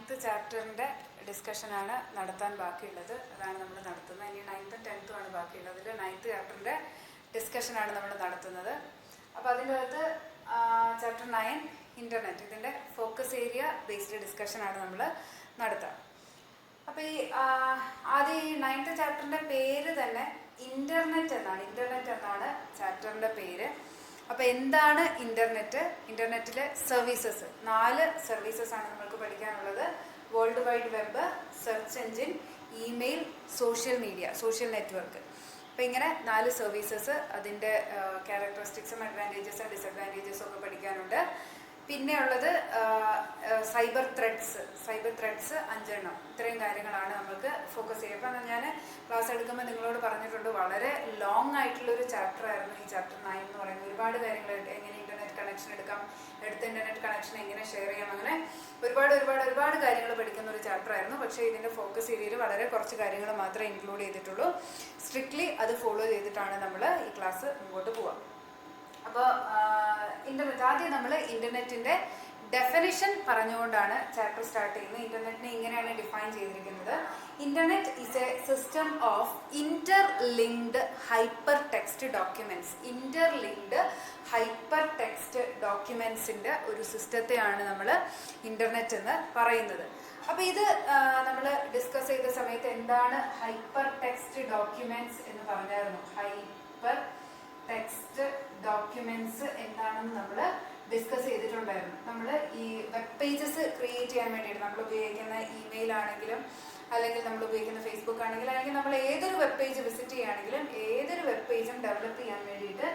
9th ചാപ്റ്ററിൻ്റെ ഡിസ്കഷനാണ് നടത്താൻ ബാക്കിയുള്ളത്. അതാണ് നമ്മൾ നടത്തുന്നത്. ഇനി 9th 10th ആണ് ബാക്കിയുള്ളത്. അതിൽ 9th ചാപ്റ്ററിൻ്റെ ഡിസ്കഷനാണ് നമ്മൾ നടത്തുന്നത്. അപ്പോൾ അതിൻ്റെ അകത്ത് ചാപ്റ്റർ 9 ഇൻ്റർനെറ്റ്, ഇതിൻ്റെ ഫോക്കസ് ഏരിയ ബേസ്ഡ് ഡിസ്കഷനാണ് നമ്മൾ നടത്തുക. അപ്പോൾ ആദ്യം ഈ 9th ചാപ്റ്ററിൻ്റെ പേര് തന്നെ ഇൻ്റർനെറ്റ് എന്നാണ് ചാപ്റ്ററിൻ്റെ പേര്. അപ്പോൾ എന്താണ് ഇൻ്റർനെറ്റ്? ഇൻ്റർനെറ്റിലെ സർവീസസ്, 4 സർവീസസ് ആണ് നമ്മൾക്ക് പഠിക്കാനുള്ളത്. World wide web, search engine, email, social media, social network. അപ്പോൾ ഇങ്ങനെ 4 സർവീസസ്, അതിൻ്റെ ക്യാരക്ടറിസ്റ്റിക്സും അഡ്വാൻറ്റേജസും ഡിസഡ്വാൻറ്റേജസും ഒക്കെ പഠിക്കാനുണ്ട്. പിന്നെ ഉള്ളത് സൈബർ ത്രെഡ്സ് 5 എണ്ണം. ഇത്രയും കാര്യങ്ങളാണ് നമുക്ക് ഫോക്കസ് ചെയ്യുക. അപ്പം ഞാൻ ക്ലാസ് എടുക്കുമ്പോൾ നിങ്ങളോട് പറഞ്ഞിട്ടുണ്ട്, വളരെ ലോങ് ആയിട്ടുള്ളൊരു ചാപ്റ്റർ ആയിരുന്നു ഈ ചാപ്റ്റർ 9 എന്ന് പറയുന്നത്. ഒരുപാട് കാര്യങ്ങൾ, എങ്ങനെ ഇൻ്റർനെറ്റ് കണക്ഷൻ എടുക്കാം, എടുത്ത ഇൻ്റർനെറ്റ് കണക്ഷൻ എങ്ങനെ ഷെയർ ചെയ്യാം, അങ്ങനെ ഒരുപാട് കാര്യങ്ങൾ പഠിക്കുന്ന ഒരു ചാപ്റ്റർ ആയിരുന്നു. പക്ഷേ ഇതിൻ്റെ ഫോക്കസ് ഏരിയയിൽ വളരെ കുറച്ച് കാര്യങ്ങൾ മാത്രമേ ഇൻക്ലൂഡ് ചെയ്തിട്ടുള്ളൂ. സ്ട്രിക്ട്ലി അത് ഫോളോ ചെയ്തിട്ടാണ് നമ്മൾ ഈ ക്ലാസ് മുമ്പോട്ട് പോവുക. അപ്പോൾ ഇൻ്റർനെറ്റ്, ആദ്യം നമ്മൾ ഇൻ്റർനെറ്റിൻ്റെ ഡെഫിനിഷൻ പറഞ്ഞുകൊണ്ടാണ് ചാപ്റ്റർ സ്റ്റാർട്ട് ചെയ്യുന്നത്. ഇൻ്റർനെറ്റിനെ ഇങ്ങനെയാണ് ഡിഫൈൻ ചെയ്തിരിക്കുന്നത്. Internet is a system of interlinked hyper text documents. Interlinked hyper text ഡോക്യുമെൻറ്റ്സിൻ്റെ ഒരു സിസ്റ്റത്തെയാണ് നമ്മൾ ഇൻ്റർനെറ്റ് എന്ന് പറയുന്നത്. അപ്പോൾ ഇത് നമ്മൾ ഡിസ്കസ് ചെയ്ത സമയത്ത് എന്താണ് ഹൈപ്പർ ടെക്സ്റ്റ് ഡോക്യുമെൻറ്റ്സ് എന്ന് പറഞ്ഞായിരുന്നു. ഹൈപ്പർ ടെക്സ്റ്റ് ഡോക്യുമെന്റ്സ് എന്താണെന്ന് നമ്മൾ ഡിസ്കസ് ചെയ്തിട്ടുണ്ടായിരുന്നു. നമ്മൾ ഈ വെബ് പേജസ് ക്രിയേറ്റ് ചെയ്യാൻ വേണ്ടിയിട്ട് നമ്മൾ ഉപയോഗിക്കുന്ന ഇമെയിൽ ആണെങ്കിലും, അല്ലെങ്കിൽ നമ്മൾ ഉപയോഗിക്കുന്ന ഫേസ്ബുക്ക് ആണെങ്കിലും, അല്ലെങ്കിൽ നമ്മൾ ഏതൊരു വെബ് പേജ് വിസിറ്റ് ചെയ്യുകയാണെങ്കിലും, ഏതൊരു വെബ് പേജും ഡെവലപ്പ് ചെയ്യാൻ വേണ്ടിയിട്ട്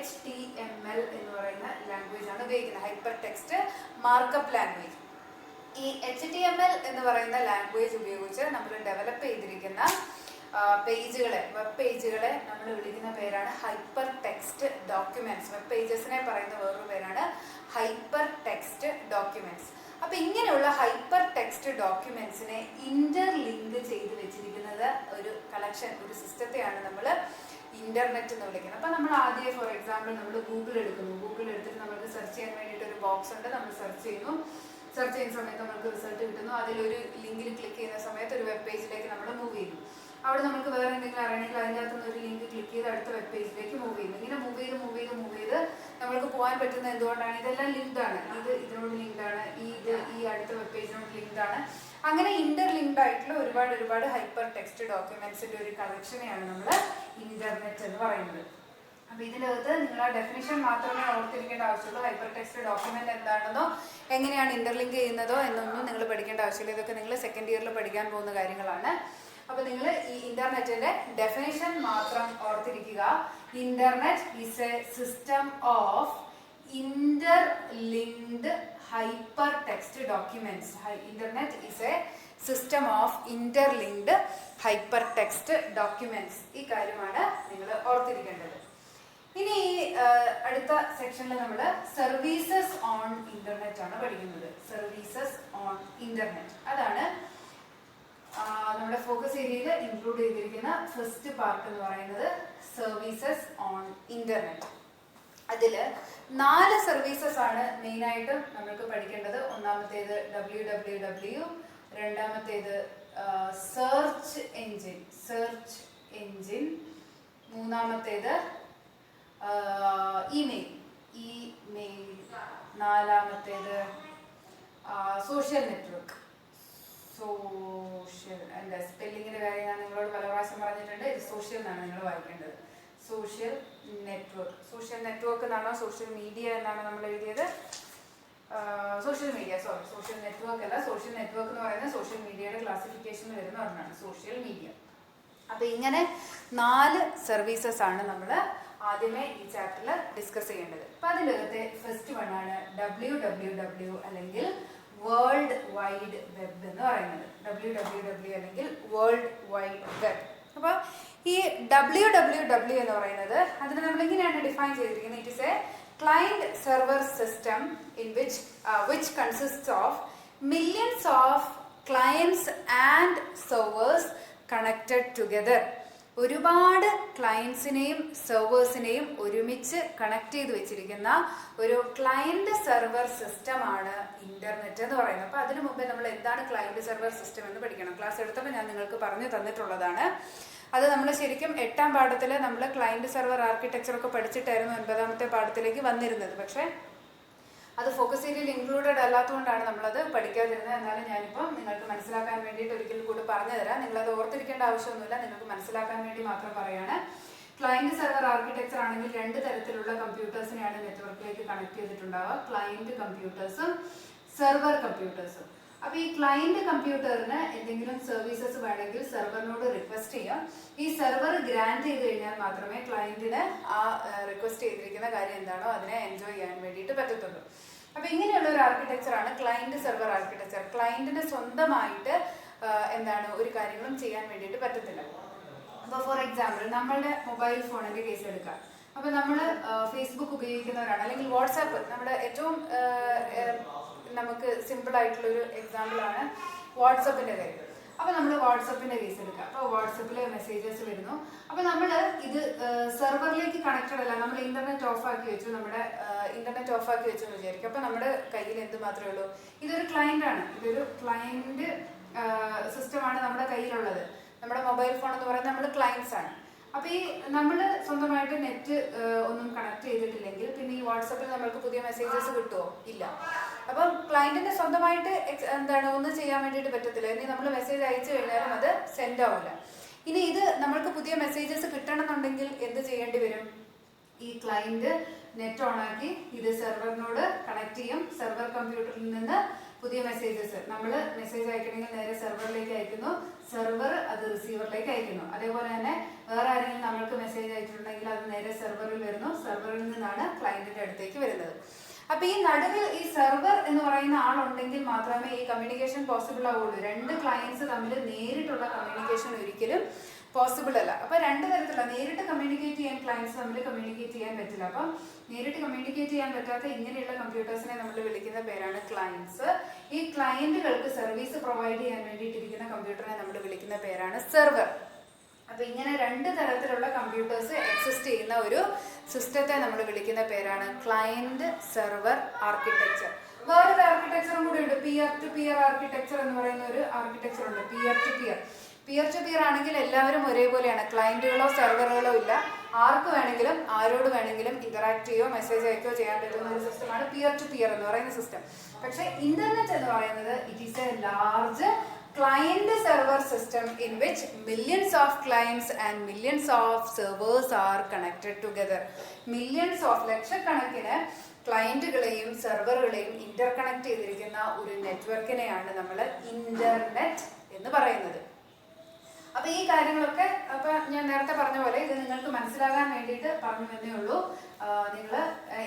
HTML എന്ന് പറയുന്ന ലാംഗ്വേജ് ആണ് ഉപയോഗിക്കുന്നത്. Hyper text markup language. ഈ HTML എന്ന് പറയുന്ന ലാംഗ്വേജ് ഉപയോഗിച്ച് നമ്മൾ ഡെവലപ്പ് ചെയ്തിരിക്കുന്ന പേജുകളെ, വെബ് പേജുകളെ നമ്മൾ വിളിക്കുന്ന പേരാണ് ഹൈപ്പർ ടെക്സ്റ്റ് ഡോക്യുമെന്റ്സ്. വെബ് പേജസിനെ പറയുന്ന വേറൊരു പേരാണ് ഹൈപ്പർ ടെക്സ്റ്റ് ഡോക്യുമെന്റ്സ്. അപ്പൊ ഇങ്ങനെയുള്ള ഹൈപ്പർ ടെക്സ്റ്റ് ഡോക്യുമെന്റ്സിനെ ഇന്റർലിങ്ക് ചെയ്ത് വെച്ചിരിക്കുന്നത് ഒരു കളക്ഷൻ, ഒരു സിസ്റ്റത്തെയാണ് നമ്മൾ ഇന്റർനെറ്റ് എന്ന് വിളിക്കുന്നത്. അപ്പൊ നമ്മൾ ആദ്യം ഫോർ എക്സാമ്പിൾ നമ്മൾ ഗൂഗിൾ എടുക്കുന്നു. ഗൂഗിൾ എടുത്തിട്ട് നമുക്ക് സെർച്ച് ചെയ്യാൻ വേണ്ടിയിട്ട് ഒരു ബോക്സ് ഉണ്ട്. നമ്മൾ സെർച്ച് ചെയ്യുന്നു. സെർച്ച് ചെയ്യുന്ന സമയത്ത് നമുക്ക് റിസൾട്ട് കിട്ടുന്നു. അതിലൊരു ലിങ്കിൽ ക്ലിക്ക് ചെയ്യുന്ന സമയത്ത് ഒരു വെബ് പേജിലേക്ക് നമ്മൾ മൂവ് ചെയ്യുന്നു. അവിടെ നമുക്ക് വേറെ എന്തെങ്കിലും അറിയണമെങ്കിൽ അതിൻ്റെ അകത്തുനിന്ന് ഒരു ലിങ്ക് ക്ലിക്ക് ചെയ്ത് അടുത്ത വെബ് പേജിലേക്ക് മൂവ് ചെയ്യുന്നു. ഇങ്ങനെ മൂവ് ചെയ്ത് നമ്മൾക്ക് പോകാൻ പറ്റുന്നത് എന്തുകൊണ്ടാണ്? ഇതെല്ലാം ലിങ്ക്ഡ് ആണ്. ഇത് ഇതിനോട് ലിങ്ക്ഡ് ആണ്, ഈ അടുത്ത വെബ് പേജിനോട് ലിങ്ക്ഡ് ആണ്. അങ്ങനെ ഇന്റർലിങ്ക്ഡ് ആയിട്ടുള്ള ഒരുപാട് ഹൈപ്പർ ടെക്സ്റ്റ് ഡോക്യുമെന്റ്സിന്റെ ഒരു കളക്ഷനെയാണ് നമ്മൾ ഇന്റർനെറ്റ് എന്ന് പറയുന്നത്. അപ്പൊ ഇതിനകത്ത് നിങ്ങൾ ആ ഡെഫിനിഷൻ മാത്രമേ ഓർത്തിരിക്കേണ്ട ആവശ്യമുള്ളൂ. ഹൈപ്പർ ടെക്സ്റ്റ് ഡോക്യുമെന്റ് എന്താണെന്നോ എങ്ങനെയാണ് ഇന്റർലിങ്ക് ചെയ്യുന്നതോ എന്നൊന്നും നിങ്ങൾ പഠിക്കേണ്ട ആവശ്യമില്ല. ഇതൊക്കെ നിങ്ങൾ സെക്കൻഡ് ഇയറിൽ പഠിക്കാൻ പോകുന്ന കാര്യങ്ങളാണ്. അപ്പോൾ നിങ്ങൾ ഈ ഇന്റർനെറ്റിന്റെ ഡെഫിനിഷൻ മാത്രം ഓർത്തിരിക്കുക. Internet is a system of interlinked hyper text documents. Internet is a system of interlinked hyper text documents. ഈ കാര്യമാണ് നിങ്ങൾ ഓർത്തിരിക്കേണ്ടത്. ഇനി അടുത്ത സെക്ഷനിൽ നമ്മൾ സർവീസസ് ഓൺ ഇന്റർനെറ്റ് ആണ് പഠിക്കുന്നത്. സർവീസസ് ഓൺ ഇന്റർനെറ്റ്, അതാണ് നമ്മുടെ ഫോക്കസ് ഏരിയയിൽ ഇൻക്ലൂഡ് ചെയ്തിരിക്കുന്ന ഫസ്റ്റ് പാർട്ട് എന്ന് പറയുന്നത് സർവീസസ് ഓൺ ഇന്റർനെറ്റ്. അതിൽ 4 സർവീസസ് ആണ് മെയിനായിട്ടും നമുക്ക് പഠിക്കേണ്ടത്. ഒന്നാമത്തേത് www, രണ്ടാമത്തേത് സെർച്ച് എൻജിൻ, മൂന്നാമത്തേത് ഇമെയിൽ, നാലാമത്തേത് സോഷ്യൽ നെറ്റ്വർക്ക്. എൻ്റെ സ്പെല്ലിങ്ങിൻ്റെ കാര്യം ഞാൻ നിങ്ങളോട് പല പ്രാവശ്യം പറഞ്ഞിട്ടുണ്ട്. ഇത് സോഷ്യൽ എന്നാണ് നിങ്ങൾ വായിക്കേണ്ടത്. സോഷ്യൽ നെറ്റ്വർക്ക് എന്നാണോ സോഷ്യൽ മീഡിയ എന്നാണ് നമ്മൾ എഴുതിയത്? സോഷ്യൽ നെറ്റ്വർക്ക് അല്ല. സോഷ്യൽ നെറ്റ്വർക്ക് എന്ന് പറയുന്നത് സോഷ്യൽ മീഡിയയുടെ ക്ലാസിഫിക്കേഷനിൽ വരുന്ന ഒരെണ്ണമാണ് സോഷ്യൽ മീഡിയ. അപ്പോൾ ഇങ്ങനെ 4 സർവീസസ് ആണ് നമ്മൾ ആദ്യമേ ഈ ചാപ്റ്ററിൽ ഡിസ്കസ് ചെയ്യേണ്ടത്. അപ്പോൾ അതിൻ്റെ അകത്തെ ഫസ്റ്റ് വൺ ആണ് www അല്ലെങ്കിൽ വേൾഡ് വൈഡ് വെബ് എന്ന് പറയുന്നത്. www അല്ലെങ്കിൽ വേൾഡ് വൈഡ് വെബ്. അപ്പോൾ ഈ www എന്ന് പറയുന്നത്, അതിന് നമ്മൾ ഇങ്ങനെയാണ് ഡിഫൈൻ ചെയ്തിരിക്കുന്നത്. It is A client server system in which consist of millions of clients and servers connected together. ഒരുപാട് ക്ലയൻസിനെയും സെർവേഴ്സിനെയും ഒരുമിച്ച് കണക്ട് ചെയ്ത് വെച്ചിരിക്കുന്ന ഒരു ക്ലയന്റ് സെർവർ സിസ്റ്റമാണ് ഇന്റർനെറ്റ് എന്ന് പറയുന്നത്. അപ്പോൾ അതിനു മുമ്പേ നമ്മൾ എന്താണ് ക്ലയന്റ് സെർവർ സിസ്റ്റം എന്ന് പഠിക്കണം. ക്ലാസ് എടുത്തപ്പോൾ ഞാൻ നിങ്ങൾക്ക് പറഞ്ഞു തന്നിട്ടുള്ളതാണ്. അത് നമ്മൾ ശരിക്കും 8ാം പാഠത്തിൽ നമ്മൾ ക്ലയന്റ് സെർവർ ആർക്കിടെക്ചർ ഒക്കെ പഠിച്ചിട്ടായിരുന്നു 9ാമത്തെ പാഠത്തിലേക്ക് വന്നിരുന്നത്. പക്ഷേ അത് ഫോക്കസ് ഏരിയയിൽ ഇൻക്ലൂഡഡ് അല്ലാത്തതുകൊണ്ടാണ് നമ്മളത് പഠിക്കാതിരുന്നത്. എന്നാലും ഞാനിപ്പം നിങ്ങൾക്ക് മനസ്സിലാക്കാൻ വേണ്ടിയിട്ട് ഒരിക്കൽ കൂടി പറഞ്ഞു തരാം. നിങ്ങളത് ഓർത്തിരിക്കേണ്ട ആവശ്യമൊന്നുമില്ല, നിങ്ങൾക്ക് മനസ്സിലാക്കാൻ വേണ്ടി മാത്രം പറയുകയാണ്. ക്ലയന്റ് സെർവർ ആർക്കിടെക്ചർ ആണെങ്കിൽ 2 തരത്തിലുള്ള കമ്പ്യൂട്ടേഴ്സിനെയാണ് നെറ്റ്വർക്കിലേക്ക് കണക്ട് ചെയ്തിട്ടുണ്ടാവുക. ക്ലയന്റ് കമ്പ്യൂട്ടേഴ്സും സെർവർ കമ്പ്യൂട്ടേഴ്സും. അപ്പോൾ ഈ ക്ലയന്റ് കമ്പ്യൂട്ടറിന് എന്തെങ്കിലും സർവീസസ് വേണമെങ്കിൽ സെർവറിനോട് റിക്വസ്റ്റ് ചെയ്യാം. ഈ സെർവർ ഗ്രാൻഡ് ചെയ്ത് കഴിഞ്ഞാൽ മാത്രമേ ക്ലയന്റിന് ആ റിക്വസ്റ്റ് ചെയ്തിരിക്കുന്ന കാര്യം എന്താണോ അതിനെ എൻജോയ് ചെയ്യാൻ വേണ്ടിയിട്ട് പറ്റത്തുള്ളൂ. അപ്പോൾ ഇങ്ങനെയുള്ള ഒരു ആർക്കിടെക്ചറാണ് ക്ലയന്റ് സെർവർ ആർക്കിടെക്ചർ. ക്ലയന്റിന് സ്വന്തമായിട്ട് ഒരു കാര്യങ്ങളും ചെയ്യാൻ വേണ്ടിയിട്ട് പറ്റത്തില്ല. അപ്പോൾ ഫോർ എക്സാമ്പിൾ നമ്മളുടെ മൊബൈൽ ഫോണിന്റെ കേസ് എടുക്കാം. അപ്പോൾ നമ്മൾ ഫേസ്ബുക്ക് ഉപയോഗിക്കുന്നവരാണ്, അല്ലെങ്കിൽ വാട്സാപ്പ് നമ്മുടെ ഏറ്റവും നമുക്ക് സിമ്പിൾ ആയിട്ടുള്ളൊരു എക്സാമ്പിളാണ് വാട്സപ്പിന്റെ കാര്യം. അപ്പോൾ നമ്മൾ വാട്സപ്പിന്റെ കേസ് എടുക്കുക. അപ്പോൾ വാട്സപ്പിൽ മെസ്സേജസ് വരുന്നു. അപ്പോൾ നമ്മൾ ഇത് സെർവറിലേക്ക് കണക്റ്റഡ് അല്ല, നമ്മൾ ഇന്റർനെറ്റ് ഓഫ് ആക്കി വെച്ചു, നമ്മുടെ ഇന്റർനെറ്റ് ഓഫ് ആക്കി വെച്ചു എന്ന് വിചാരിക്കും. അപ്പോൾ നമ്മുടെ കയ്യിൽ എന്ത് മാത്രമേ ഉള്ളൂ? ഇതൊരു ക്ലയന്റ് ആണ്, ഇതൊരു ക്ലയന്റ് സിസ്റ്റമാണ് നമ്മുടെ കയ്യിലുള്ളത്. നമ്മുടെ മൊബൈൽ ഫോൺ എന്ന് പറയുന്നത് നമ്മൾ ക്ലയൻസ് ആണ്. അപ്പോൾ ഈ നമ്മൾ സ്വന്തമായിട്ട് നെറ്റ് ഒന്നും കണക്ട് ചെയ്തിട്ടില്ലെങ്കിൽ പിന്നെ ഈ വാട്സപ്പിൽ നമ്മൾക്ക് പുതിയ മെസ്സേജസ് കിട്ടുമോ? ഇല്ല. അപ്പം ക്ലയന്റിന് സ്വന്തമായിട്ട് ഒന്നും ചെയ്യാൻ വേണ്ടിയിട്ട് പറ്റത്തില്ല. ഇനി നമ്മൾ മെസ്സേജ് അയച്ചു കഴിഞ്ഞാലും അത് സെൻഡ് ആവില്ല. ഇനി ഇത് നമ്മൾക്ക് പുതിയ മെസ്സേജസ് കിട്ടണമെന്നുണ്ടെങ്കിൽ എന്ത് ചെയ്യേണ്ടി വരും? ഈ ക്ലയന്റ് നെറ്റ് ഓൺ ആക്കി ഇത് സെർവറിനോട് കണക്ട് ചെയ്യും. സെർവർ കമ്പ്യൂട്ടറിൽ നിന്ന് പുതിയ മെസ്സേജസ് നമ്മൾ മെസ്സേജ് അയക്കണമെങ്കിൽ നേരെ സെർവറിലേക്ക് അയക്കുന്നു, സെർവർ അത് റിസീവറിലേക്ക് അയക്കുന്നു. അതേപോലെ തന്നെ വേറെ ആരെങ്കിലും നമ്മൾക്ക് മെസ്സേജ് അയച്ചിട്ടുണ്ടെങ്കിൽ അത് നേരെ സെർവറിൽ വരുന്നു, സെർവറിൽ നിന്നാണ് ക്ലയന്റിന്റെ അടുത്തേക്ക് വരുന്നത്. അപ്പൊ ഈ നടുവിൽ ഈ സെർവർ എന്ന് പറയുന്ന ആളുണ്ടെങ്കിൽ മാത്രമേ ഈ കമ്മ്യൂണിക്കേഷൻ പോസിബിൾ ആവുള്ളൂ. 2 ക്ലയൻസ് തമ്മിൽ നേരിട്ടുള്ള കമ്മ്യൂണിക്കേഷൻ ഒരിക്കലും പോസിബിൾ അല്ല. അപ്പൊ 2 തരത്തിലുള്ള നേരിട്ട് കമ്മ്യൂണിക്കേറ്റ് ചെയ്യാൻ ക്ലയൻസ് തമ്മിൽ കമ്മ്യൂണിക്കേറ്റ് ചെയ്യാൻ പറ്റില്ല. അപ്പം നേരിട്ട് കമ്മ്യൂണിക്കേറ്റ് ചെയ്യാൻ പറ്റാത്ത ഇങ്ങനെയുള്ള കമ്പ്യൂട്ടേഴ്സിനെ നമ്മൾ വിളിക്കുന്ന പേരാണ് ക്ലയൻസ്. ഈ ക്ലയന്റുകൾക്ക് സർവീസ് പ്രൊവൈഡ് ചെയ്യാൻ വേണ്ടിയിട്ടിരിക്കുന്ന കമ്പ്യൂട്ടറിനെ നമ്മൾ വിളിക്കുന്ന പേരാണ് സെർവർ. അപ്പൊ ഇങ്ങനെ 2 തരത്തിലുള്ള കമ്പ്യൂട്ടേഴ്സ് എക്സിസ്റ്റ് ചെയ്യുന്ന ഒരു സിസ്റ്റത്തെ നമ്മൾ വിളിക്കുന്ന പേരാണ് ക്ലയന്റ് സെർവർ ആർക്കിടെക്ചർ. വേറൊരു ആർക്കിടെക്ചറും കൂടി ഉണ്ട്, പിയർ ടു പിയർ ആർക്കിടെക്ചർ എന്ന് പറയുന്ന ഒരു ആർക്കിടെക്ചർ ഉണ്ട്. പിയർ ടു പിയർ ആണെങ്കിൽ എല്ലാവരും ഒരേപോലെയാണ്, ക്ലയന്റുകളോ സെർവറുകളോ ഇല്ല. ആർക്ക് വേണമെങ്കിലും ആരോട് വേണമെങ്കിലും ഇന്ററാക്ട് ചെയ്യോ മെസ്സേജ് അയക്കുകയോ ചെയ്യാൻ പറ്റുന്ന ഒരു സിസ്റ്റമാണ് പിയർ ടു പിയർ എന്ന് പറയുന്ന സിസ്റ്റം. പക്ഷെ ഇന്റർനെറ്റ് എന്ന് പറയുന്നത് it is a large client server system in which millions of clients and millions of servers are connected together. Millions of ലക്ഷക്കണക്കിന് ക്ലയന്റുകളെയും സെർവറുകളെയും ഇന്റർകണക്ട് ചെയ്തിരിക്കുന്ന ഒരു നെറ്റ്വർക്കിനെയാണ് നമ്മൾ ഇന്റർനെറ്റ് എന്ന് പറയുന്നത്. അപ്പൊ ഈ കാര്യങ്ങളൊക്കെ അപ്പൊ ഞാൻ നേരത്തെ പറഞ്ഞ പോലെ ഇത് നിങ്ങൾക്ക് മനസ്സിലാകാൻ വേണ്ടിയിട്ട് പറഞ്ഞു എന്നേ ഉള്ളൂ. നിങ്ങൾ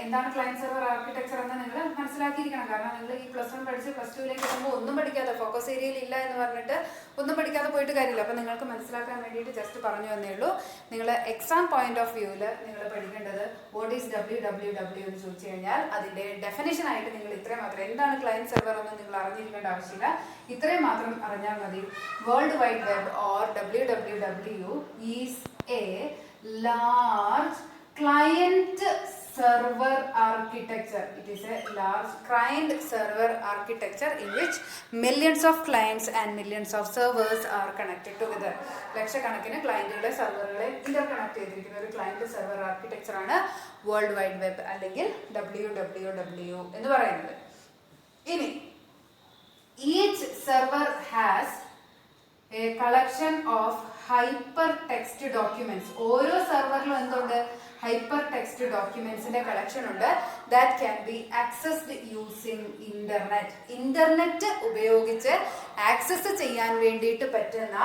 എന്താണ് ക്ലയന്റ് സെർവർ ആർക്കിടെക്ചർ എന്ന് നിങ്ങൾ മനസ്സിലാക്കിയിരിക്കണം. കാരണം നിങ്ങൾ ഈ +1 പഠിച്ച് +2ലേക്ക് പോകുമ്പോൾ ഒന്നും പഠിക്കാതെ ഫോക്കസ് ഏരിയയിൽ ഇല്ല എന്ന് പറഞ്ഞിട്ട് ഒന്നും പഠിക്കാതെ പോയിട്ട് കാര്യമില്ല. അപ്പൊ നിങ്ങൾക്ക് മനസ്സിലാക്കാൻ വേണ്ടിയിട്ട് ജസ്റ്റ് പറഞ്ഞു എന്നേ ഉള്ളൂ. നിങ്ങൾ എക്സാം പോയിന്റ് ഓഫ് വ്യൂവിൽ നിങ്ങൾ പഠിക്കേണ്ടത് വാട്ട് ഈസ് WWW എന്ന് ചോദിച്ചു കഴിഞ്ഞാൽ അതിന്റെ ഡെഫിനിഷൻ ആയിട്ട് നിങ്ങൾ ഇത്രയും മാത്രം, എന്താണ് ക്ലയന്റ് സെർവർ എന്ന് നിങ്ങൾ അറിഞ്ഞിരിക്കേണ്ട ആവശ്യമില്ല, ഇത്രയും മാത്രം അറിഞ്ഞാൽ മതി. World wide web or WWW is a large client server architecture. It is a large client server architecture in which millions of clients and millions of servers are connected together. ലക്ഷക്കണക്കിന് ക്ലയന്റുകളെ സെർവറുകളെ interconnect ചെയ്തിരിക്കുന്ന ഒരു client server architecture ആണ് world wide web അല്ലെങ്കിൽ WWW എന്ന് പറയുന്നത്. ഇനി each server has a collection of hypertext documents. ഓരോ സെർവറിലും എന്തുണ്ട്? ഹൈപ്പർ ടെക്സ്റ്റ് ഡോക്യുമെന്റ്സിന്റെ കളക്ഷൻ ഉണ്ട്. That can be accessed using internet. Internet ഉപയോഗിച്ച് ആക്സസ് ചെയ്യാൻ വേണ്ടിയിട്ട് പറ്റുന്ന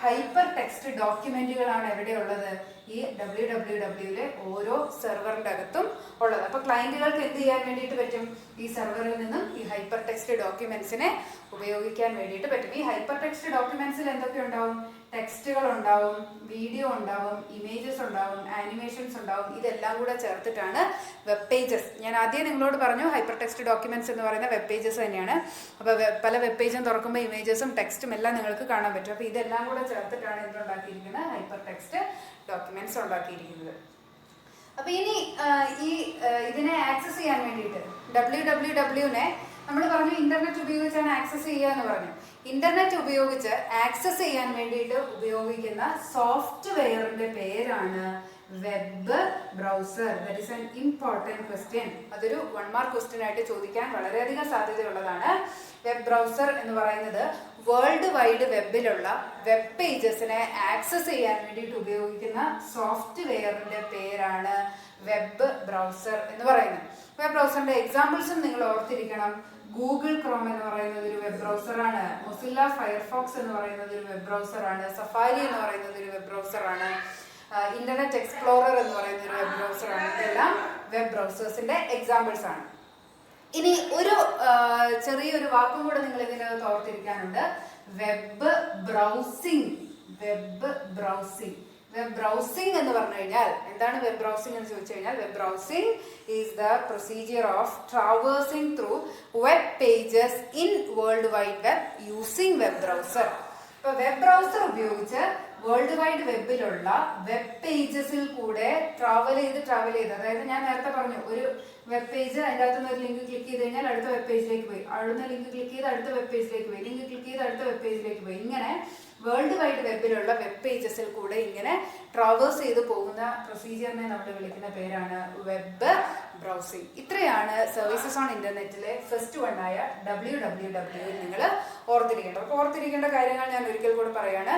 ഹൈപ്പർ ടെക്സ്റ്റ് ഡോക്യുമെന്റുകളാണ് എവിടെയുള്ളത്? ഈ WWWയിലെ ഓരോ സെർവറിന്റെ അകത്തും ഉള്ളത്. അപ്പൊ ക്ലയന്റുകൾക്ക് എന്ത് ചെയ്യാൻ വേണ്ടിയിട്ട് പറ്റും? ഈ സെർവറിൽ നിന്നും ഈ ഹൈപ്പർ ടെക്സ്റ്റ് ഡോക്യുമെന്റ്സിനെ ഉപയോഗിക്കാൻ വേണ്ടിയിട്ട് പറ്റും. ഈ ഹൈപ്പർ ടെക്സ്റ്റ് ഡോക്യുമെന്റ്സിൽ എന്തൊക്കെ ഉണ്ടാവും? ടെക്സ്റ്റുകൾ ഉണ്ടാവും, വീഡിയോ ഉണ്ടാവും, ഇമേജസ് ഉണ്ടാവും, ആനിമേഷൻസ് ഉണ്ടാവും. ഇതെല്ലാം കൂടെ ചേർത്തിട്ടാണ് വെബ് പേജസ്. ഞാൻ ആദ്യം നിങ്ങളോട് പറഞ്ഞു ഹൈപ്പർ ടെക്സ്റ്റ് ഡോക്യുമെന്റ്സ് എന്ന് പറയുന്ന വെബ് പേജസ് തന്നെയാണ്. അപ്പോൾ പല വെബ് പേജും തുറക്കുമ്പോൾ ഇമേജസും ടെക്സ്റ്റും എല്ലാം നിങ്ങൾക്ക് കാണാൻ പറ്റും. അപ്പോൾ ഇതെല്ലാം കൂടെ ചേർത്തിട്ടാണ് എന്തുണ്ടാക്കിയിരിക്കുന്നത്, ഹൈപ്പർ ടെക്സ്റ്റ് ഡോക്യുമെന്റ്സ് ഉണ്ടാക്കിയിരിക്കുന്നത്. അപ്പൊ ഇനി ഇതിനെ ആക്സസ് ചെയ്യാൻ വേണ്ടിയിട്ട് WWWനെ നമ്മൾ പറഞ്ഞു ഇന്റർനെറ്റ് ഉപയോഗിച്ചാണ് ആക്സസ് ചെയ്യുക എന്ന് പറഞ്ഞു. ഇന്റർനെറ്റ് ഉപയോഗിച്ച് ആക്സസ് ചെയ്യാൻ വേണ്ടിയിട്ട് ഉപയോഗിക്കുന്ന സോഫ്റ്റ്വെയറിന്റെ പേരാണ് web browser. That is an important question. അതൊരു 1 മാർക്ക് ക്വസ്റ്റ്യൻ ആയിട്ട് ചോദിക്കാൻ വളരെയധികം സാധ്യതയുള്ളതാണ്. വെബ് ബ്രൗസർ എന്ന് പറയുന്നത് വേൾഡ് വൈഡ് വെബിലുള്ള വെബ് പേജസിനെ ആക്സസ് ചെയ്യാൻ വേണ്ടിയിട്ട് ഉപയോഗിക്കുന്ന സോഫ്റ്റ്വെയറിന്റെ പേരാണ് വെബ് ബ്രൗസർ എന്ന് പറയുന്നത്. വെബ് ബ്രൗസറിന്റെ എക്സാമ്പിൾസും നിങ്ങൾ ഓർത്തിരിക്കണം. ഗൂഗിൾ ക്രോം എന്ന് പറയുന്നത് ഒരു വെബ് ബ്രൗസറാണ്. മൊസില്ല ഫയർഫോക്സ് എന്ന് പറയുന്നത് ഒരു വെബ് ബ്രൗസറാണ്. സഫാരി എന്ന് പറയുന്നത് ഒരു വെബ് ബ്രൗസറാണ്. ഇന്റർനെറ്റ് എക്സ്പ്ലോറർ എന്ന് പറയുന്ന ഒരു വെബ് ബ്രൗസറാണ്. ഇതെല്ലാം വെബ് ബ്രൗസേഴ്സിന്റെ എക്സാമ്പിൾസ് ആണ്. ഇനി ഒരു ചെറിയൊരു വാക്കും കൂടെ നിങ്ങൾ ഇതിനകത്ത് ഓർത്തിരിക്കാനുണ്ട്. Web browsing. Web browsing. Web browsing എന്ന് പറഞ്ഞു കഴിഞ്ഞാൽ എന്താണ് വെബ് ബ്രൗസിംഗ് എന്ന് ചോദിച്ചു കഴിഞ്ഞാൽ, web browsing is the procedure of traversing through web pages in world wide web using web browser. ഇപ്പൊ വെബ് ബ്രൗസർ ഉപയോഗിച്ച് വേൾഡ് വൈഡ് വെബിലുള്ള വെബ് പേജസിൽ കൂടെ ട്രാവൽ ചെയ്ത് അതായത് ഞാൻ നേരത്തെ പറഞ്ഞു ഒരു വെബ് പേജ്, അതിൻ്റെ അകത്തുനിന്ന് ഒരു ലിങ്ക് ക്ലിക്ക് ചെയ്ത് കഴിഞ്ഞാൽ അടുത്ത വെബ് പേജിലേക്ക് പോയി, അവിടുന്ന് ലിങ്ക് ക്ലിക്ക് ചെയ്ത് അടുത്ത വെബ് പേജിലേക്ക് പോയി, ലിങ്ക് ക്ലിക്ക് ചെയ്ത് അടുത്ത വെബ് പേജിലേക്ക് പോയി. ഇങ്ങനെ വേൾഡ് വൈഡ് വെബിലുള്ള വെബ് പേജസിൽ കൂടെ ഇങ്ങനെ ട്രാവേഴ്സ് ചെയ്ത് പോകുന്ന പ്രൊസീജിയറിനെ നമ്മൾ വിളിക്കുന്ന പേരാണ് വെബ് ബ്രൗസിംഗ്. ഇത്രയാണ് സർവീസസ് ഓൺ ഇന്റർനെറ്റിലെ ഫസ്റ്റ് വൺ ആയ WWW നിങ്ങൾ ഓർത്തിരിക്കേണ്ടത്. അപ്പോൾ ഓർത്തിരിക്കേണ്ട കാര്യങ്ങൾ ഞാൻ ഒരിക്കൽ കൂടെ പറയാണ്.